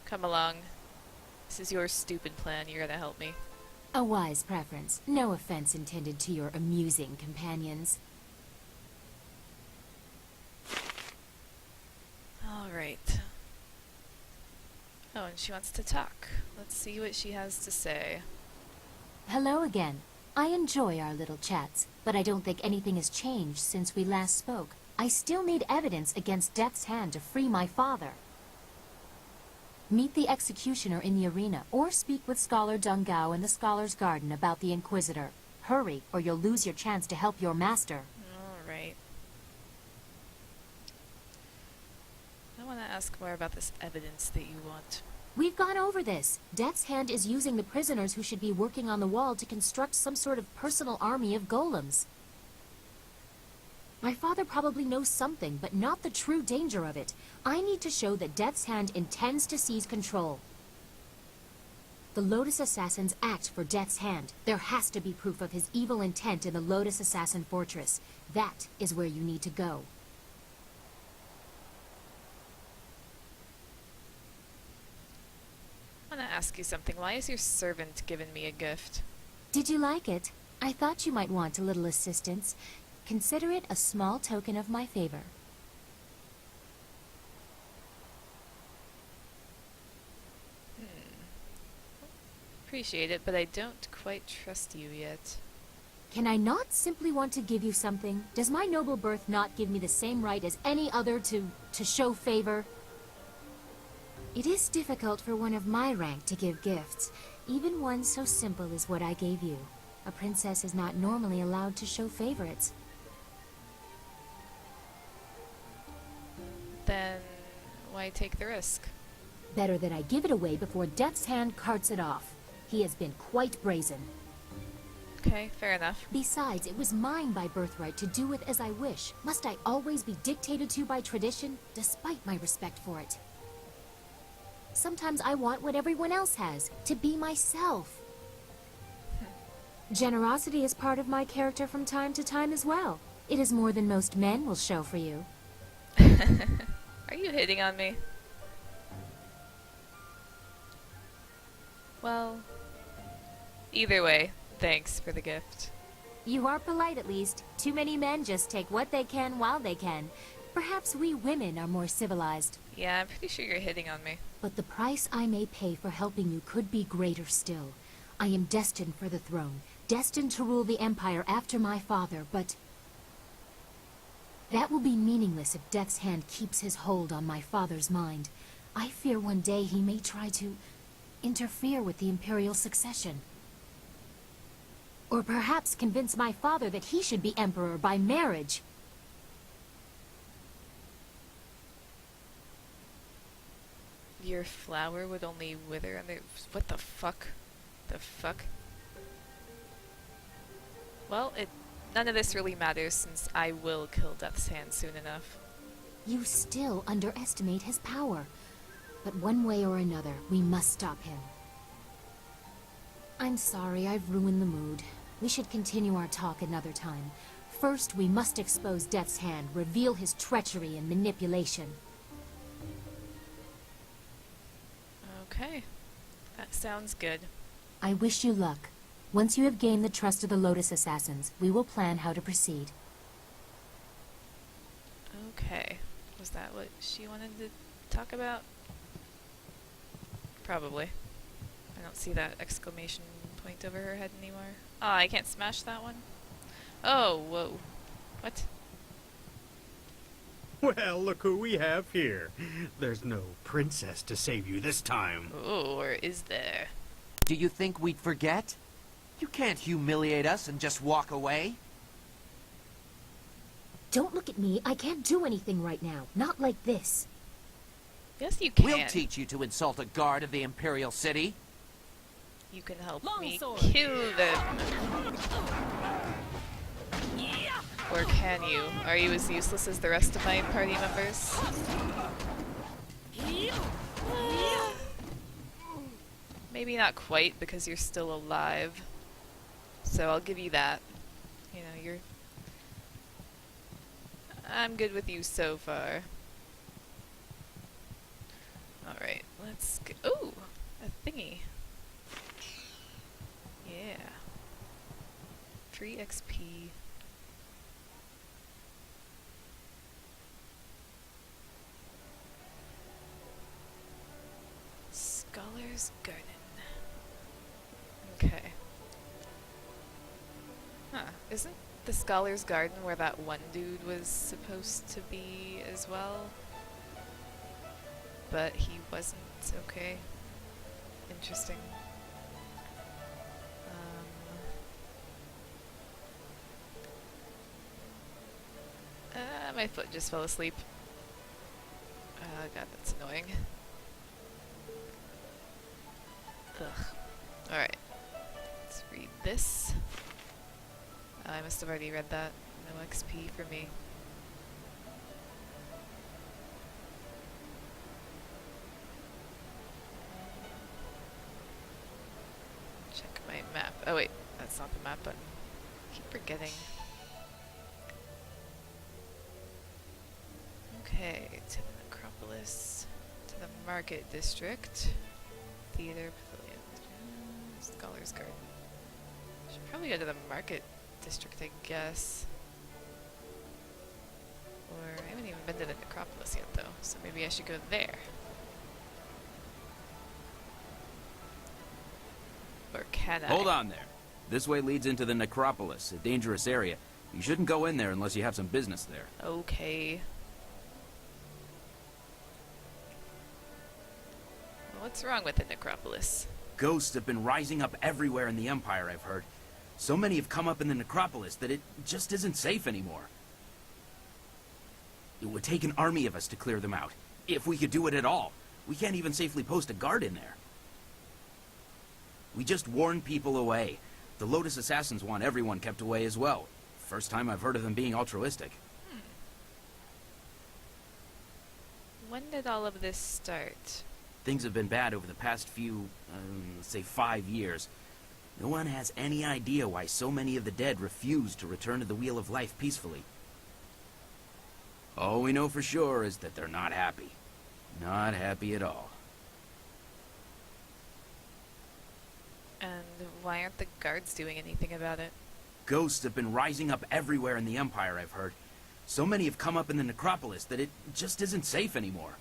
Come along. This is your stupid plan. You're gonna help me. A wise preference. No offense intended to your amusing companions. Alright. Oh, and she wants to talk. Let's see what she has to say. Hello again. I enjoy our little chats, but I don't think anything has changed since we last spoke. I still need evidence against Death's Hand to free my father. Meet the Executioner in the arena, or speak with Scholar Dongao in the Scholar's Garden about the Inquisitor. Hurry, or you'll lose your chance to help your master. Alright. I want to ask more about this evidence that you want. We've gone over this. Death's Hand is using the prisoners who should be working on the wall to construct some sort of personal army of golems. My father probably knows something, but not the true danger of it. I need to show that Death's Hand intends to seize control. The Lotus Assassins act for Death's Hand. There has to be proof of his evil intent in the Lotus Assassin Fortress. That is where you need to go. I want to ask you something. Why has your servant given me a gift? Did you like it? I thought you might want a little assistance. Consider it a small token of my favor. Appreciate it, but I don't quite trust you yet. Can I not simply want to give you something? Does my noble birth not give me the same right as any other to show favor? It is difficult for one of my rank to give gifts, even one so simple as what I gave you. A princess is not normally allowed to show favorites. Then why take the risk? Better that I give it away before Death's Hand carts it off. He has been quite brazen. Okay, fair enough. Besides, it was mine by birthright to do with as I wish. Must I always be dictated to by tradition, despite my respect for it? Sometimes I want what everyone else has, to be myself. Generosity is part of my character from time to time as well. It is more than most men will show for you. Are you hitting on me? Well, either way, thanks for the gift. You are polite at least. Too many men just take what they can while they can. Perhaps we women are more civilized. Yeah, I'm pretty sure you're hitting on me. But the price I may pay for helping you could be greater still. I am destined for the throne, destined to rule the Empire after my father, but that will be meaningless if Death's Hand keeps his hold on my father's mind. I fear one day he may try to interfere with the Imperial succession. Or perhaps convince my father that he should be Emperor by marriage. Your flower would only wither under... What the fuck? The fuck? Well, none of this really matters since I will kill Death's Hand soon enough. You still underestimate his power. But one way or another, we must stop him. I'm sorry, I've ruined the mood. We should continue our talk another time. First, we must expose Death's Hand, reveal his treachery and manipulation. Okay. That sounds good. I wish you luck. Once you have gained the trust of the Lotus Assassins, we will plan how to proceed. Okay. Was that what she wanted to talk about? Probably. I don't see that exclamation point over her head anymore. Ah, I can't smash that one? Oh, whoa. What? Well, look who we have here. There's no princess to save you this time. Oh, or is there? Do you think we'd forget? You can't humiliate us and just walk away. Don't look at me. I can't do anything right now. Not like this. Yes, you can. We'll teach you to insult a guard of the Imperial City. You can help me kill them. Or can you? Are you as useless as the rest of my party members? Maybe not quite, because you're still alive. So I'll give you that. You know, you're... I'm good with you so far. Alright, let's go... Ooh! A thingy. Yeah. Free XP. Scholar's Garden. Okay. Huh. Isn't the Scholar's Garden where that one dude was supposed to be as well? But he wasn't. Okay. Interesting. My foot just fell asleep. God, that's annoying. Ugh. Alright. Let's read this. I must have already read that. No XP for me. is not the map button. Keep forgetting. Okay, to the necropolis, to the market district, theater, pavilion, scholars garden. Should probably go to the market district, I guess. Or I haven't even been to the necropolis yet, though, so maybe I should go there. Or can I? Hold on there. This way leads into the necropolis, a dangerous area. You shouldn't go in there unless you have some business there. Okay. Well, what's wrong with the necropolis? Ghosts have been rising up everywhere in the Empire, I've heard. So many have come up in the necropolis that it just isn't safe anymore. It would take an army of us to clear them out, if we could do it at all. We can't even safely post a guard in there. We just warn people away. The Lotus Assassins want everyone kept away as well. First time I've heard of them being altruistic. When did all of this start? Things have been bad over the past few, say 5 years. No one has any idea why so many of the dead refuse to return to the Wheel of Life peacefully. All we know for sure is that they're not happy. Not happy at all. And why aren't the guards doing anything about it? Ghosts have been rising up everywhere in the Empire, I've heard. So many have come up in the necropolis that it just isn't safe anymore.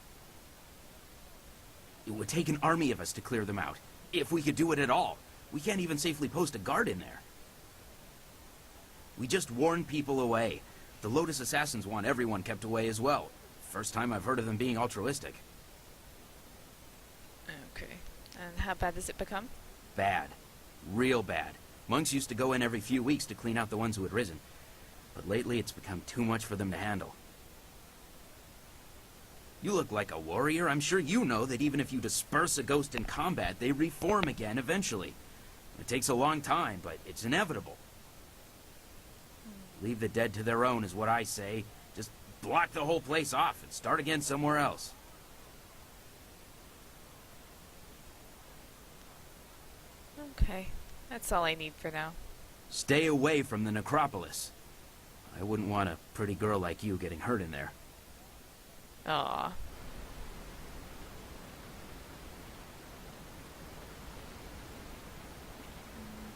It would take an army of us to clear them out, if we could do it at all. We can't even safely post a guard in there. We just warn people away. The Lotus Assassins want everyone kept away as well. First time I've heard of them being altruistic. Okay. And how bad has it become? Bad. Real bad. Monks used to go in every few weeks to clean out the ones who had risen. But lately it's become too much for them to handle. You look like a warrior. I'm sure you know that even if you disperse a ghost in combat, they reform again eventually. It takes a long time, but it's inevitable. Leave the dead to their own is what I say. Just block the whole place off and start again somewhere else. Okay. That's all I need for now. Stay away from the necropolis. I wouldn't want a pretty girl like you getting hurt in there. Aw.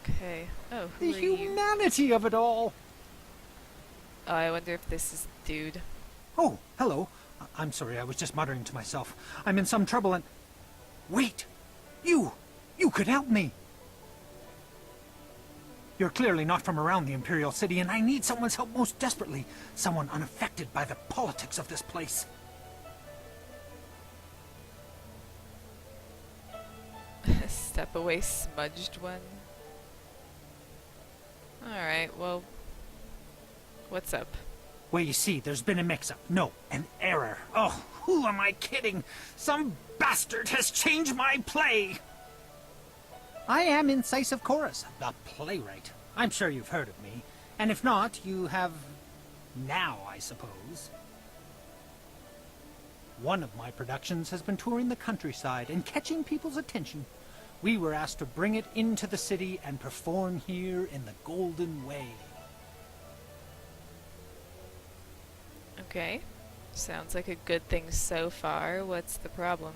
Okay. Oh, who The are you? humanity of it all! Oh, I wonder if this is the dude. Oh, hello. I'm sorry, I was just muttering to myself. I'm in some trouble and... Wait! You! You could help me! You're clearly not from around the Imperial City, and I need someone's help most desperately. Someone unaffected by the politics of this place. Step away, smudged one. Alright, well... What's up? Well, you see, there's been a mix-up. No, an error. Oh, who am I kidding? Some bastard has changed my play! I am Incisive Chorus, the playwright. I'm sure you've heard of me. And if not, you have... now, I suppose. One of my productions has been touring the countryside and catching people's attention. We were asked to bring it into the city and perform here in the Golden Way. Okay. Sounds like a good thing so far. What's the problem?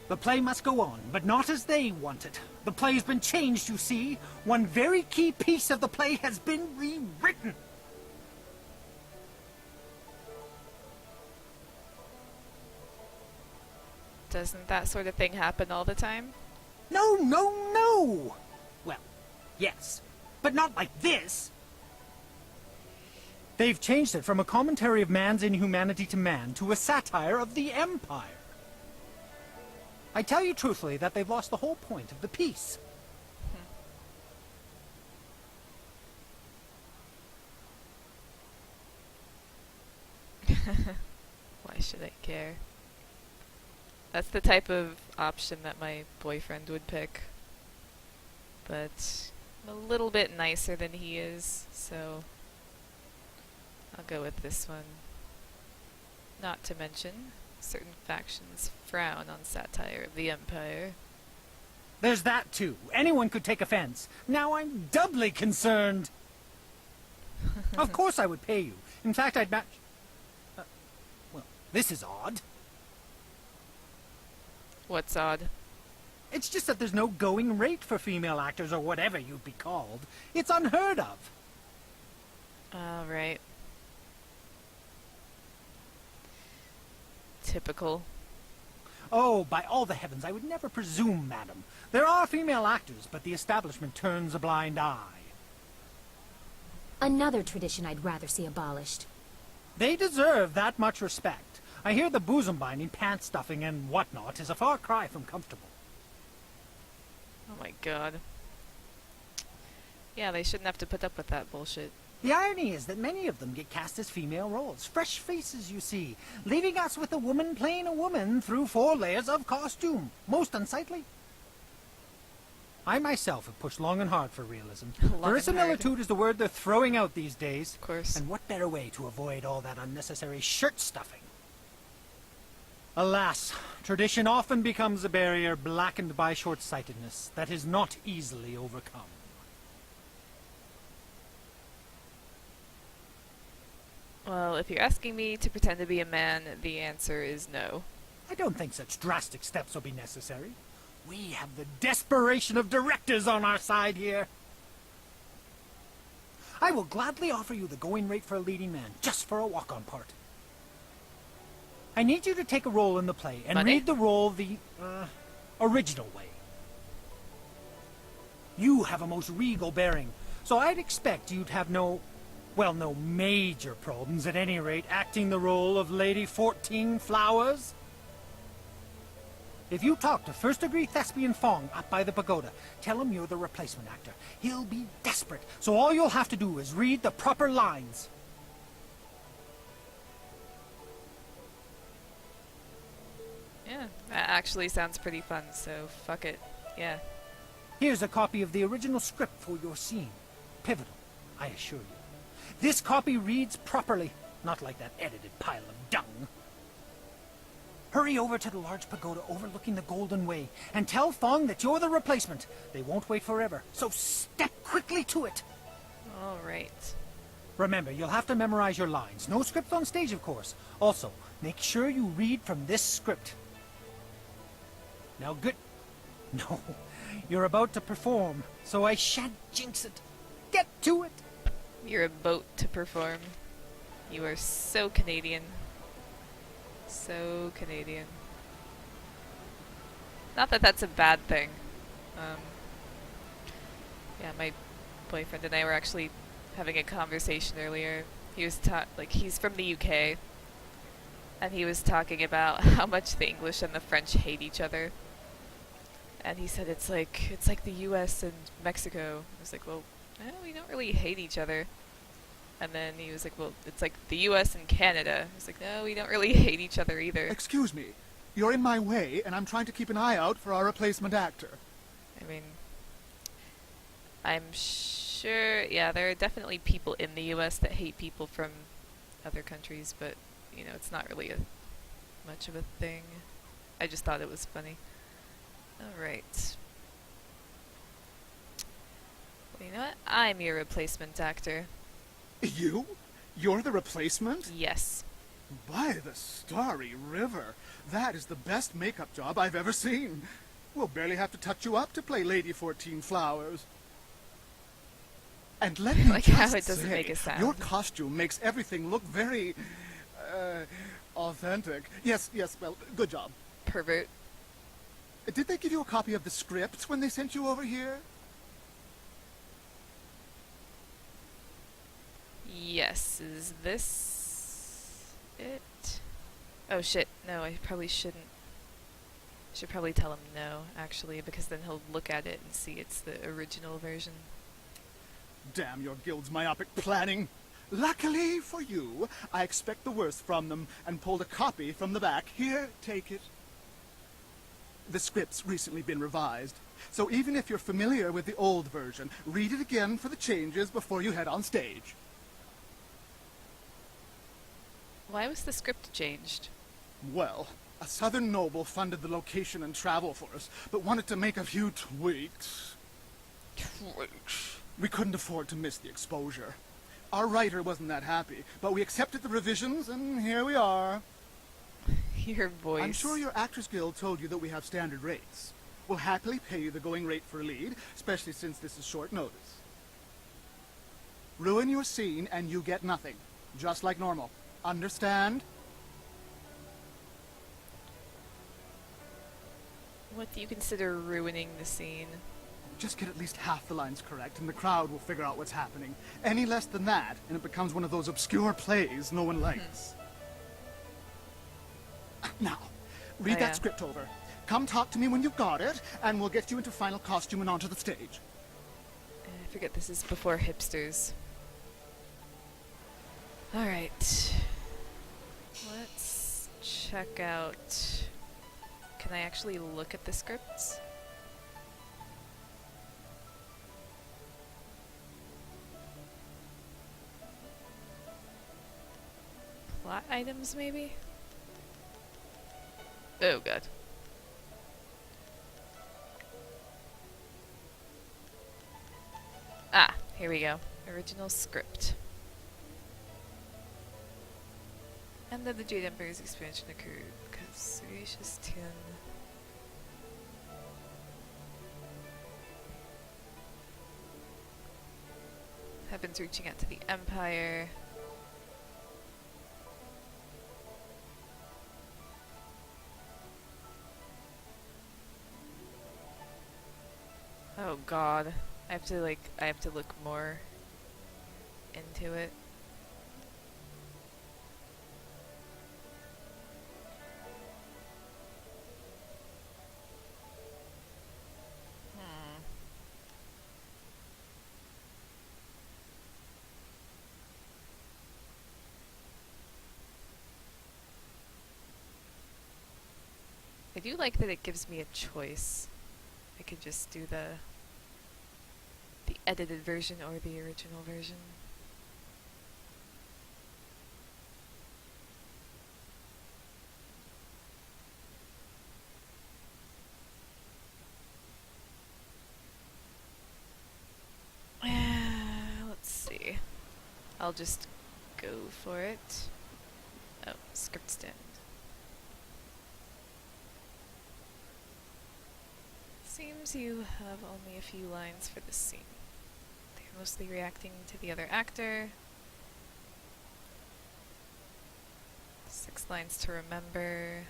The play must go on, but not as they want it. The play's been changed, you see. One very key piece of the play has been rewritten. Doesn't that sort of thing happen all the time? No, no, no! Well, yes, but not like this. They've changed it from a commentary of man's inhumanity to man to a satire of the Empire. I tell you truthfully that they've lost the whole point of the piece. Why should I care? That's the type of option that my boyfriend would pick. But I'm a little bit nicer than he is, so I'll go with this one. Not to mention, certain factions frown on satire of the Empire. There's that, too. Anyone could take offense. Now I'm doubly concerned. Of course I would pay you. In fact, I'd match... well, this is odd. What's odd? It's just that there's no going rate for female actors, or whatever you'd be called. It's unheard of. Right. Typical. Oh, by all the heavens, I would never presume, madam. There are female actors, but the establishment turns a blind eye. Another tradition I'd rather see abolished. They deserve that much respect. I hear the bosom binding, pant stuffing, and whatnot is a far cry from comfortable. Oh my god. Yeah, they shouldn't have to put up with that bullshit. The irony is that many of them get cast as female roles. Fresh faces, you see, leaving us with a woman playing a woman through 4 layers of costume. Most unsightly. I myself have pushed long and hard for realism. Verisimilitude is the word they're throwing out these days. Of course. And what better way to avoid all that unnecessary shirt stuffing? Alas, tradition often becomes a barrier blackened by short-sightedness that is not easily overcome. Well, if you're asking me to pretend to be a man, the answer is no. I don't think such drastic steps will be necessary. We have the desperation of directors on our side here. I will gladly offer you the going rate for a leading man, just for a walk-on part. I need you to take a role in the play, and read the role the, original way. You have a most regal bearing, so I'd expect you'd have no major problems at any rate acting the role of Lady 14 Flowers. If you talk to first-degree thespian Fong up by the pagoda, tell him you're the replacement actor. He'll be desperate, so all you'll have to do is read the proper lines. Yeah, that actually sounds pretty fun, so fuck it. Yeah. Here's a copy of the original script for your scene. Pivotal, I assure you. This copy reads properly, not like that edited pile of dung. Hurry over to the large pagoda overlooking the Golden Way, and tell Fong that you're the replacement. They won't wait forever, so step quickly to it. All right. Remember, you'll have to memorize your lines. No script on stage, of course. Also, make sure you read from this script. Now, good... No, you're about to perform, so I shan't jinx it. Get to it. You're about to perform. You are so Canadian. So Canadian. Not that that's a bad thing. Yeah, my boyfriend and I were actually having a conversation earlier. He was he's from the UK, and he was talking about how much the English and the French hate each other. And he said it's like the US and Mexico. I was like, well, no, we don't really hate each other. And then he was like, well, it's like the US and Canada. I was like, no, we don't really hate each other either. Excuse me. You're in my way, and I'm trying to keep an eye out for our replacement actor. I mean, I'm sure, yeah, there are definitely people in the US that hate people from other countries, but, you know, it's not really much of a thing. I just thought it was funny. Alright. Well, you know what? I'm your replacement actor. You? You're the replacement? Yes. By the starry river. That is the best makeup job I've ever seen. We'll barely have to touch you up to play Lady 14 Flowers. And let me like just how it doesn't say, make a sound. your costume makes everything look very, authentic. Yes, well, good job. Pervert. Did they give you a copy of the script when they sent you over here? Yes, is this it? Oh shit, no, I probably shouldn't. I should probably tell him no, actually, because then he'll look at it and see it's the original version. Damn your guild's myopic planning. Luckily for you, I expect the worst from them and pulled a copy from the back. Here, take it. The script's recently been revised, so even if you're familiar with the old version, read it again for the changes before you head on stage. Why was the script changed? Well, A southern noble funded the location and travel for us, but wanted to make a few tweaks. We couldn't afford to miss the exposure. Our writer wasn't that happy, but we accepted the revisions, and here we are. Your voice. I'm sure your Actors Guild told you that we have standard rates. We'll happily pay you the going rate for a lead, especially since this is short notice. Ruin your scene and you get nothing, just like normal. Understand? What do you consider ruining the scene? Just get at least half the lines correct, and the crowd will figure out what's happening. Any less than that, and it becomes one of those obscure plays no one likes. Now, read that script over. Come talk to me when you've got it, and we'll get you into final costume and onto the stage. I forget this is before hipsters. Alright. Let's check out... Can I actually look at the scripts? Plot items, maybe? Oh god. Ah, here we go. Original script. And then the Jade Emperor's expansion occurred because Sagacious Tin... Heaven's reaching out to the Empire. Oh god. I have to look more into it. I do like that it gives me a choice. I could just do the edited version or the original version. Let's see. I'll just go for it. Oh, script stand. Seems you have only a few lines for this scene. They're mostly reacting to the other actor. 6 lines to remember.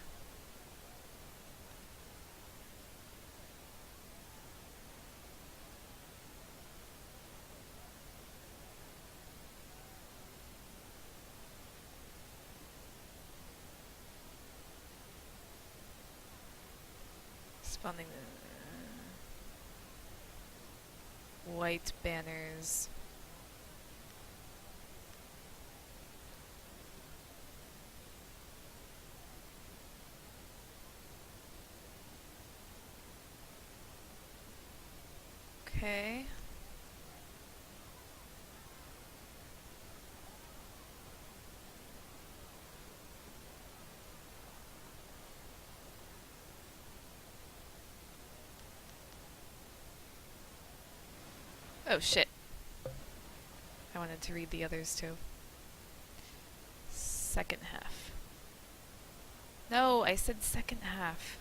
Spawning the white banners. Okay. Oh shit. I wanted to read the others too. Second half. No, I said second half.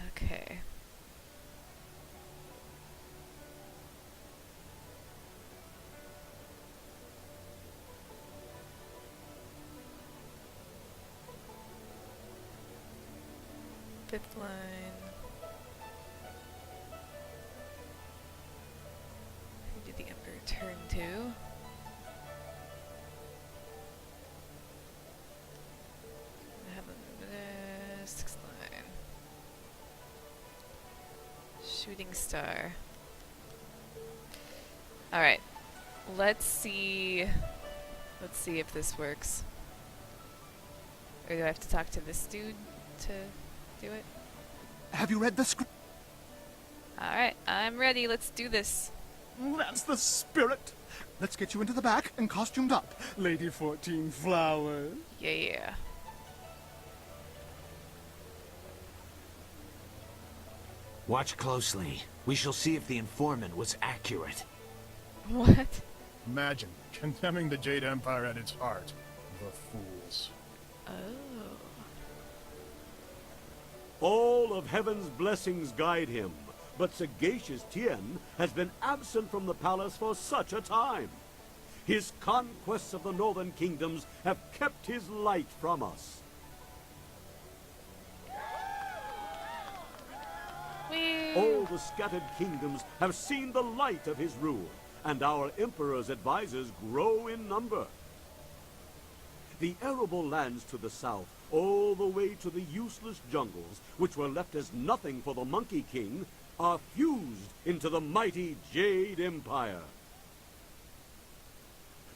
Okay. Fifth line. Who did the Emperor turn to? Sixth line. Shooting star. Alright. Let's see if this works. Or do I have to talk to this dude to do it? Have you read the script? Alright, I'm ready. Let's do this. That's the spirit. Let's get you into the back and costumed up, Lady 14 Flowers. Yeah. Watch closely. We shall see if the informant was accurate. What? Imagine condemning the Jade Empire at its heart. The fools. Oh. All of heaven's blessings guide him, but sagacious Tien has been absent from the palace for such a time. His conquests of the northern kingdoms have kept his light from us. All the scattered kingdoms have seen the light of his rule, and our emperor's advisors grow in number. The arable lands to the south, all the way to the useless jungles, which were left as nothing for the Monkey King, are fused into the mighty Jade Empire.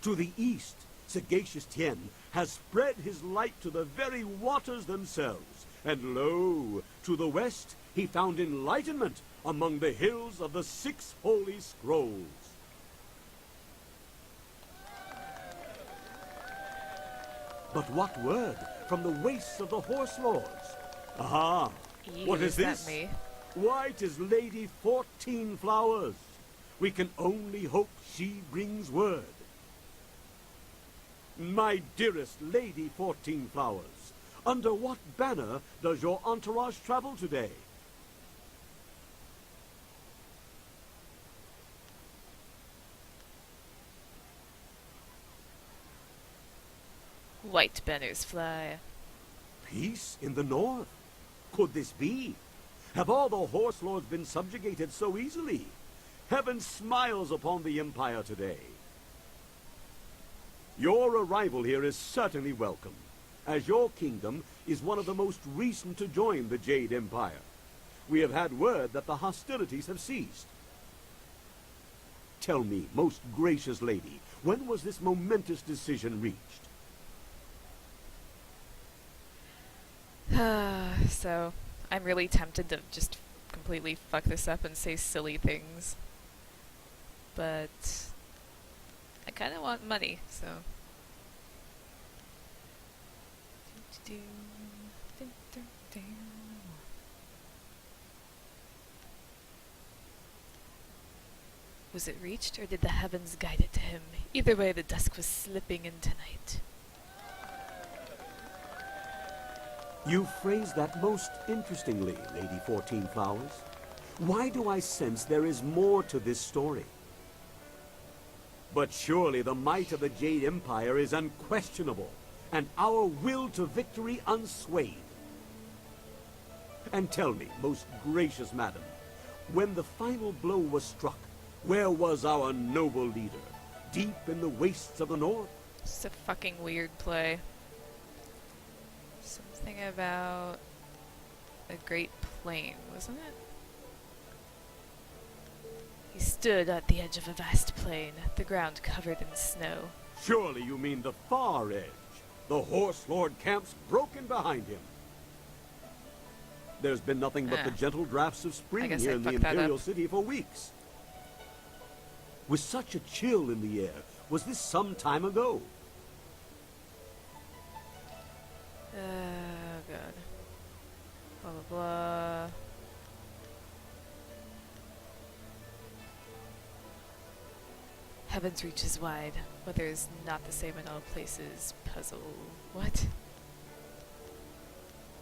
To the east, sagacious Tien has spread his light to the very waters themselves, and lo, to the west he found enlightenment among the hills of the 6 holy scrolls. But what word from the wastes of the horse lords? Aha! What is this? That me? Why, 'tis Lady 14 Flowers. We can only hope she brings word. My dearest Lady 14 Flowers, under what banner does your entourage travel today? White banners fly. Peace in the north? Could this be? Have all the horse lords been subjugated so easily? Heaven smiles upon the Empire today. Your arrival here is certainly welcome, as your kingdom is one of the most recent to join the Jade Empire. We have had word that the hostilities have ceased. Tell me, most gracious lady, when was this momentous decision reached? So, I'm really tempted to just completely fuck this up and say silly things. But I kind of want money, so. Was it reached, or did the heavens guide it to him? Either way, the dusk was slipping into night. You phrased that most interestingly, Lady 14 Flowers. Why do I sense there is more to this story? But surely the might of the Jade Empire is unquestionable, and our will to victory unswayed. And tell me, most gracious madam, when the final blow was struck, where was our noble leader? Deep in the wastes of the north? It's a fucking weird play. Something about a great plain, wasn't it? He stood at the edge of a vast plain, the ground covered in snow. Surely you mean the far edge. The horse lord camps broken behind him. There's been nothing but the gentle drafts of spring here in the Imperial City for weeks. With such a chill in the air, was this some time ago? Oh god. Blah blah blah. Heaven's reach is wide. Weather is not the same in all places. Puzzle. What?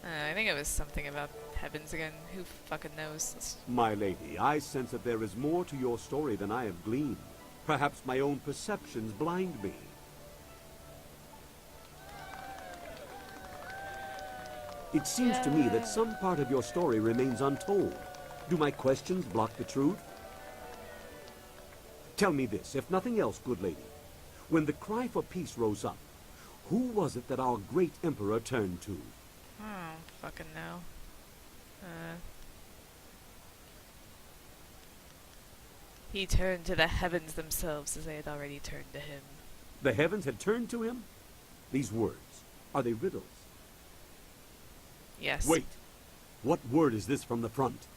I think it was something about heavens again. Who fucking knows? My lady, I sense that there is more to your story than I have gleaned. Perhaps my own perceptions blind me. It seems to me that some part of your story remains untold. Do my questions block the truth? Tell me this, if nothing else, good lady. When the cry for peace rose up, who was it that our great emperor turned to? I don't fucking know. He turned to the heavens themselves as they had already turned to him. The heavens had turned to him? These words, are they riddles? Yes. Wait. What word is this from the front?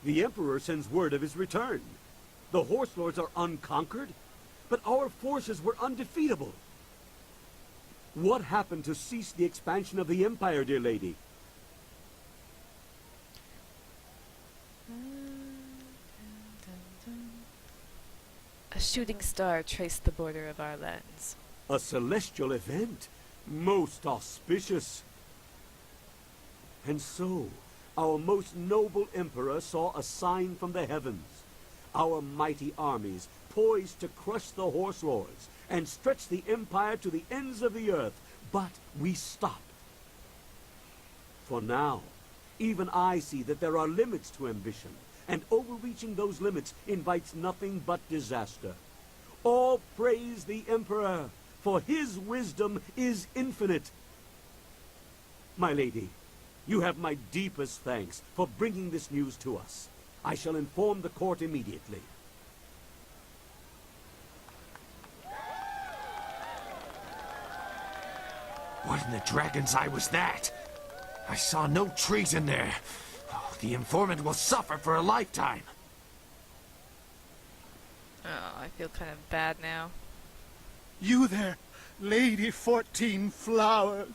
The Emperor sends word of his return. The Horse Lords are unconquered, but our forces were undefeatable. What happened to cease the expansion of the Empire, dear lady? A shooting star traced the border of our lands. A celestial event, most auspicious. And so, our most noble emperor saw a sign from the heavens. Our mighty armies poised to crush the Horse Lords and stretch the empire to the ends of the earth, but we stopped. For now, even I see that there are limits to ambition, and overreaching those limits invites nothing but disaster. All praise the Emperor, for his wisdom is infinite. My lady, you have my deepest thanks for bringing this news to us. I shall inform the court immediately. What in the dragon's eye was that? I saw no treason there. Oh, the informant will suffer for a lifetime. Oh, I feel kind of bad now. You there, Lady 14 Flowers.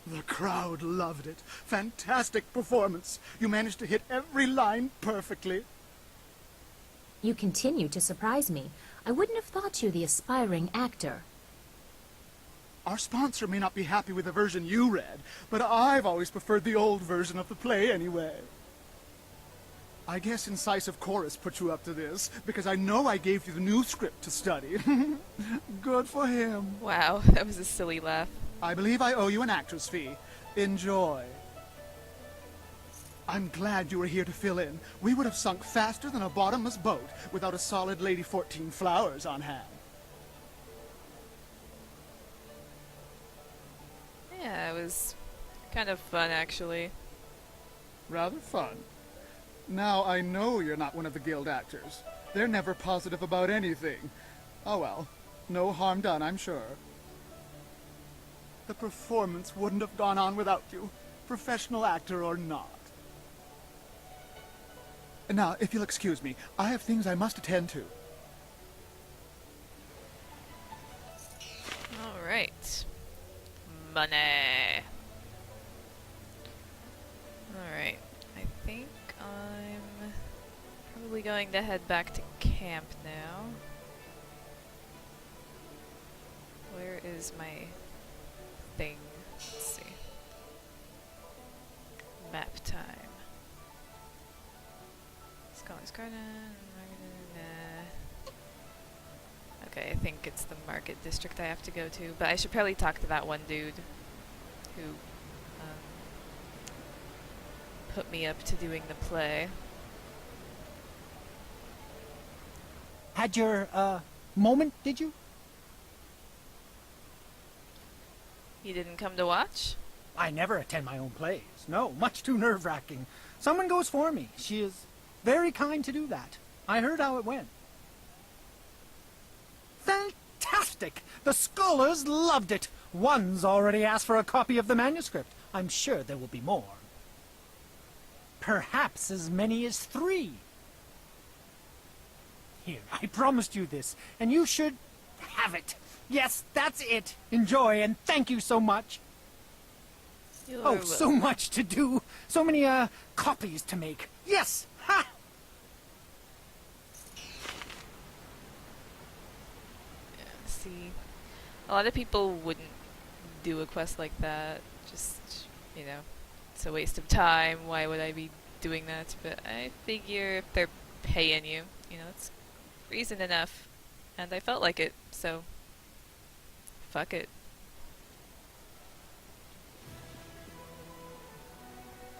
The crowd loved it. Fantastic performance. You managed to hit every line perfectly. You continue to surprise me. I wouldn't have thought you the aspiring actor. Our sponsor may not be happy with the version you read, but I've always preferred the old version of the play anyway. I guess Incisive Chorus put you up to this, because I know I gave you the new script to study. Good for him. Wow, that was a silly laugh. I believe I owe you an actress fee. Enjoy. I'm glad you were here to fill in. We would have sunk faster than a bottomless boat without a solid Lady 14 Flowers on hand. Yeah, it was kind of fun, actually. Rather fun. Now I know you're not one of the guild actors. They're never positive about anything. Oh well, no harm done, I'm sure. The performance wouldn't have gone on without you, professional actor or not. Now, if you'll excuse me, I have things I must attend to. All right. Money. Alright, I think I'm probably going to head back to camp now. Where is my thing? Let's see. Map time. Scholar's Garden, okay, I think it's the market district I have to go to, but I should probably talk to that one dude who put me up to doing the play. Had your, moment, did you? You didn't come to watch? I never attend my own plays. No, much too nerve-wracking. Someone goes for me. She is very kind to do that. I heard how it went. Fantastic! The scholars loved it. One's already asked for a copy of the manuscript. I'm sure there will be more. Perhaps as many as 3. Here, I promised you this, and you should have it. Yes, that's it. Enjoy, and thank you so much. Oh, so much to do. So many, copies to make. Yes! Ha! Yeah, see, a lot of people wouldn't do a quest like that. Just, you know, it's a waste of time. Why would I be doing that? But I figure if they're paying you, you know, it's reason enough. And I felt like it, so fuck it.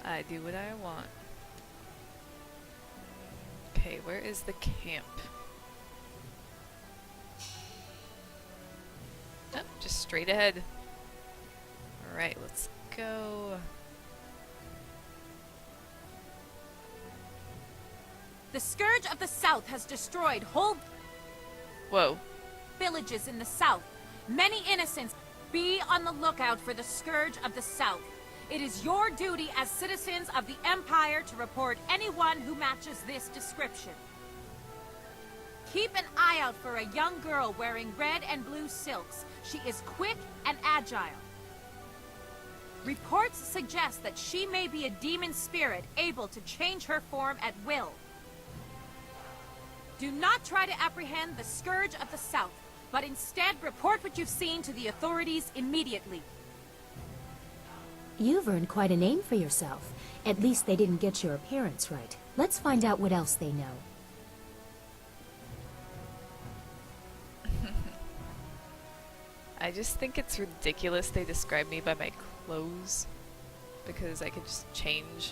I do what I want. Okay, where is the camp? Oh, just straight ahead. Alright, let's go. The Scourge of the South has destroyed whole Whoa. villages in the south. Many innocents. Be on the lookout for the Scourge of the South. It is your duty as citizens of the Empire to report anyone who matches this description. Keep an eye out for a young girl wearing red and blue silks. She is quick and agile. Reports suggest that she may be a demon spirit able to change her form at will. Do not try to apprehend the Scourge of the South, but instead report what you've seen to the authorities immediately. You've earned quite a name for yourself. At least they didn't get your appearance right. Let's find out what else they know. I just think it's ridiculous they describe me by my clothes, because I could just change.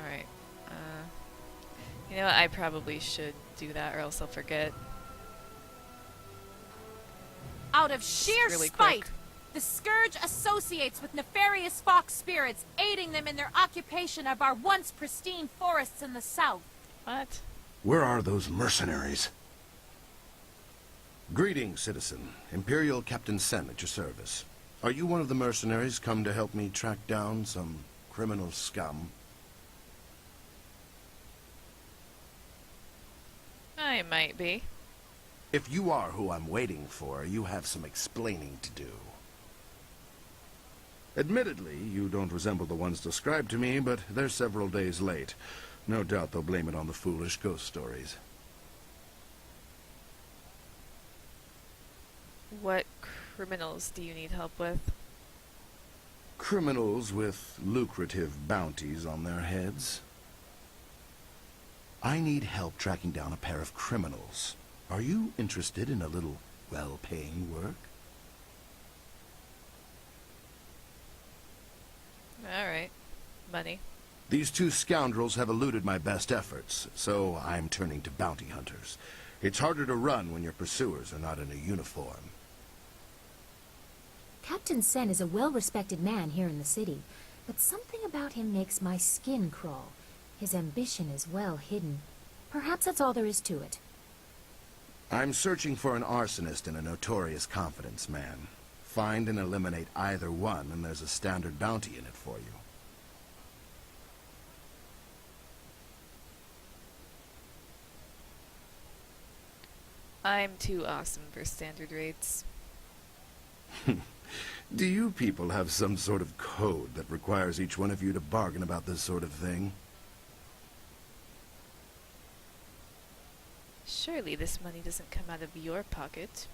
Alright, you know what, I probably should do that or else I'll forget. Out of sheer really spite, quick. the Scourge associates with nefarious fox spirits, aiding them in their occupation of our once pristine forests in the south. What? Where are those mercenaries? Greetings, citizen. Imperial Captain Sen at your service. Are you one of the mercenaries come to help me track down some criminal scum? I might be. If you are who I'm waiting for, you have some explaining to do. Admittedly, you don't resemble the ones described to me, but they're several days late. No doubt they'll blame it on the foolish ghost stories. What criminals do you need help with? Criminals with lucrative bounties on their heads. I need help tracking down a pair of criminals. Are you interested in a little well-paying work? Alright. Money. These two scoundrels have eluded my best efforts, so I'm turning to bounty hunters. It's harder to run when your pursuers are not in a uniform. Captain Sen is a well-respected man here in the city, but something about him makes my skin crawl. His ambition is well hidden. Perhaps that's all there is to it. I'm searching for an arsonist and a notorious confidence man. Find and eliminate either one, and there's a standard bounty in it for you. I'm too awesome for standard rates. Do you people have some sort of code that requires each one of you to bargain about this sort of thing? Surely this money doesn't come out of your pocket.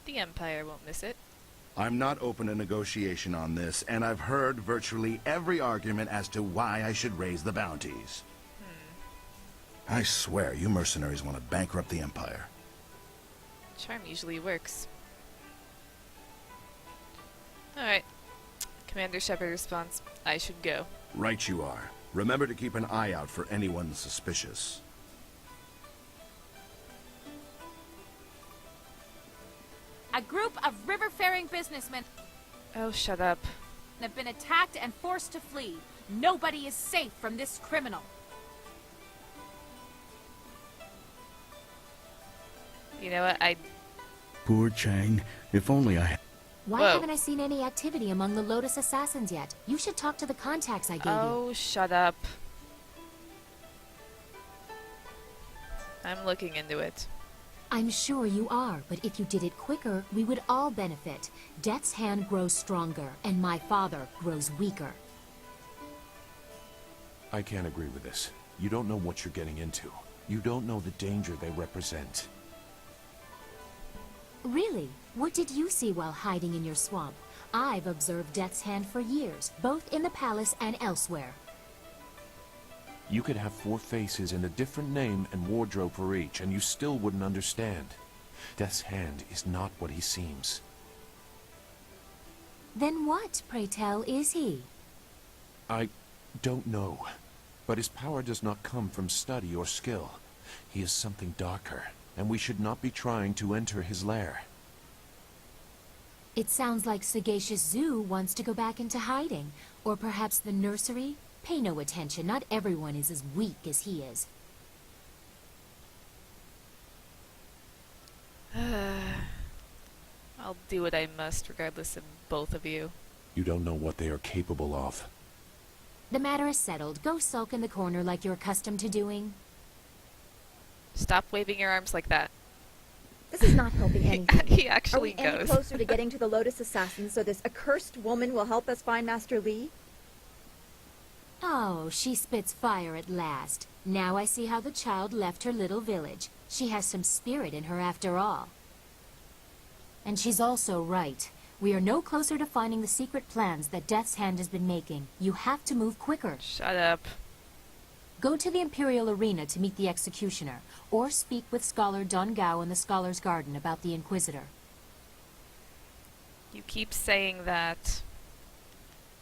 The Empire won't miss it. I'm not open to negotiation on this, and I've heard virtually every argument as to why I should raise the bounties. I swear, you mercenaries want to bankrupt the Empire. Charm usually works. Alright. Commander Shepard responds, I should go. Right you are. Remember to keep an eye out for anyone suspicious. A group of river-faring businessmen Oh, shut up. have been attacked and forced to flee. Nobody is safe from this criminal. You know what, Poor Chang. If only I... Why haven't I seen any activity among the Lotus Assassins yet? You should talk to the contacts I gave you. Oh, shut up. I'm looking into it. I'm sure you are, but if you did it quicker, we would all benefit. Death's hand grows stronger, and my father grows weaker. I can't agree with this. You don't know what you're getting into. You don't know the danger they represent. Really? What did you see while hiding in your swamp? I've observed Death's hand for years, both in the palace and elsewhere. You could have 4 faces and a different name and wardrobe for each, and you still wouldn't understand. Death's hand is not what he seems. Then what, pray tell, is he? I don't know. But his power does not come from study or skill. He is something darker, and we should not be trying to enter his lair. It sounds like Sagacious Zoo wants to go back into hiding. Or perhaps the nursery? Pay no attention. Not everyone is as weak as he is. I'll do what I must, regardless of both of you. You don't know what they are capable of. The matter is settled. Go sulk in the corner like you're accustomed to doing. Stop waving your arms like that. This is not helping anything. He actually Are we any goes. closer to getting to the Lotus Assassins so this accursed woman will help us find Master Li? Oh, she spits fire at last. Now I see how the child left her little village. She has some spirit in her after all. And she's also right. We are no closer to finding the secret plans that Death's Hand has been making. You have to move quicker. Shut up. Go to the Imperial Arena to meet the Executioner, or speak with Scholar Don Gao in the Scholar's Garden about the Inquisitor. You keep saying that.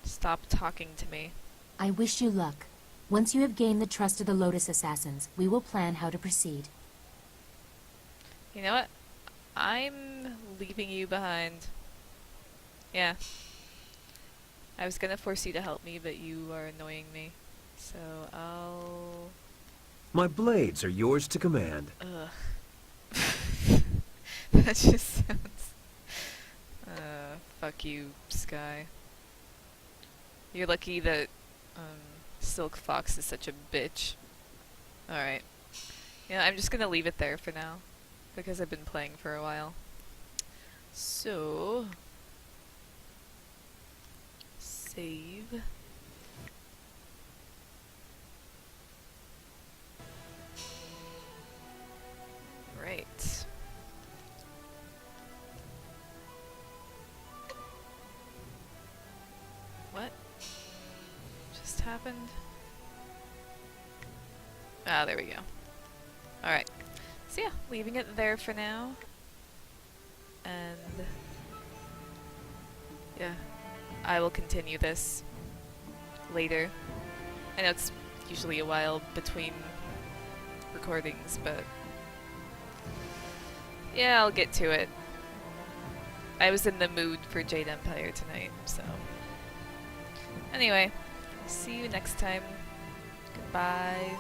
Stop talking to me. I wish you luck. Once you have gained the trust of the Lotus Assassins, we will plan how to proceed. You know what? I'm leaving you behind. Yeah. I was gonna force you to help me, but you are annoying me. So I'll... My blades are yours to command. Ugh. That just sounds... fuck you, Sky. You're lucky that, Silk Fox is such a bitch. Alright. Yeah, I'm just gonna leave it there for now, because I've been playing for a while. So... Save... Right. What just happened? Ah, there we go. Alright. So yeah, leaving it there for now. And yeah, I will continue this later. I know it's usually a while between recordings, but yeah, I'll get to it. I was in the mood for Jade Empire tonight, so... Anyway, see you next time. Goodbye.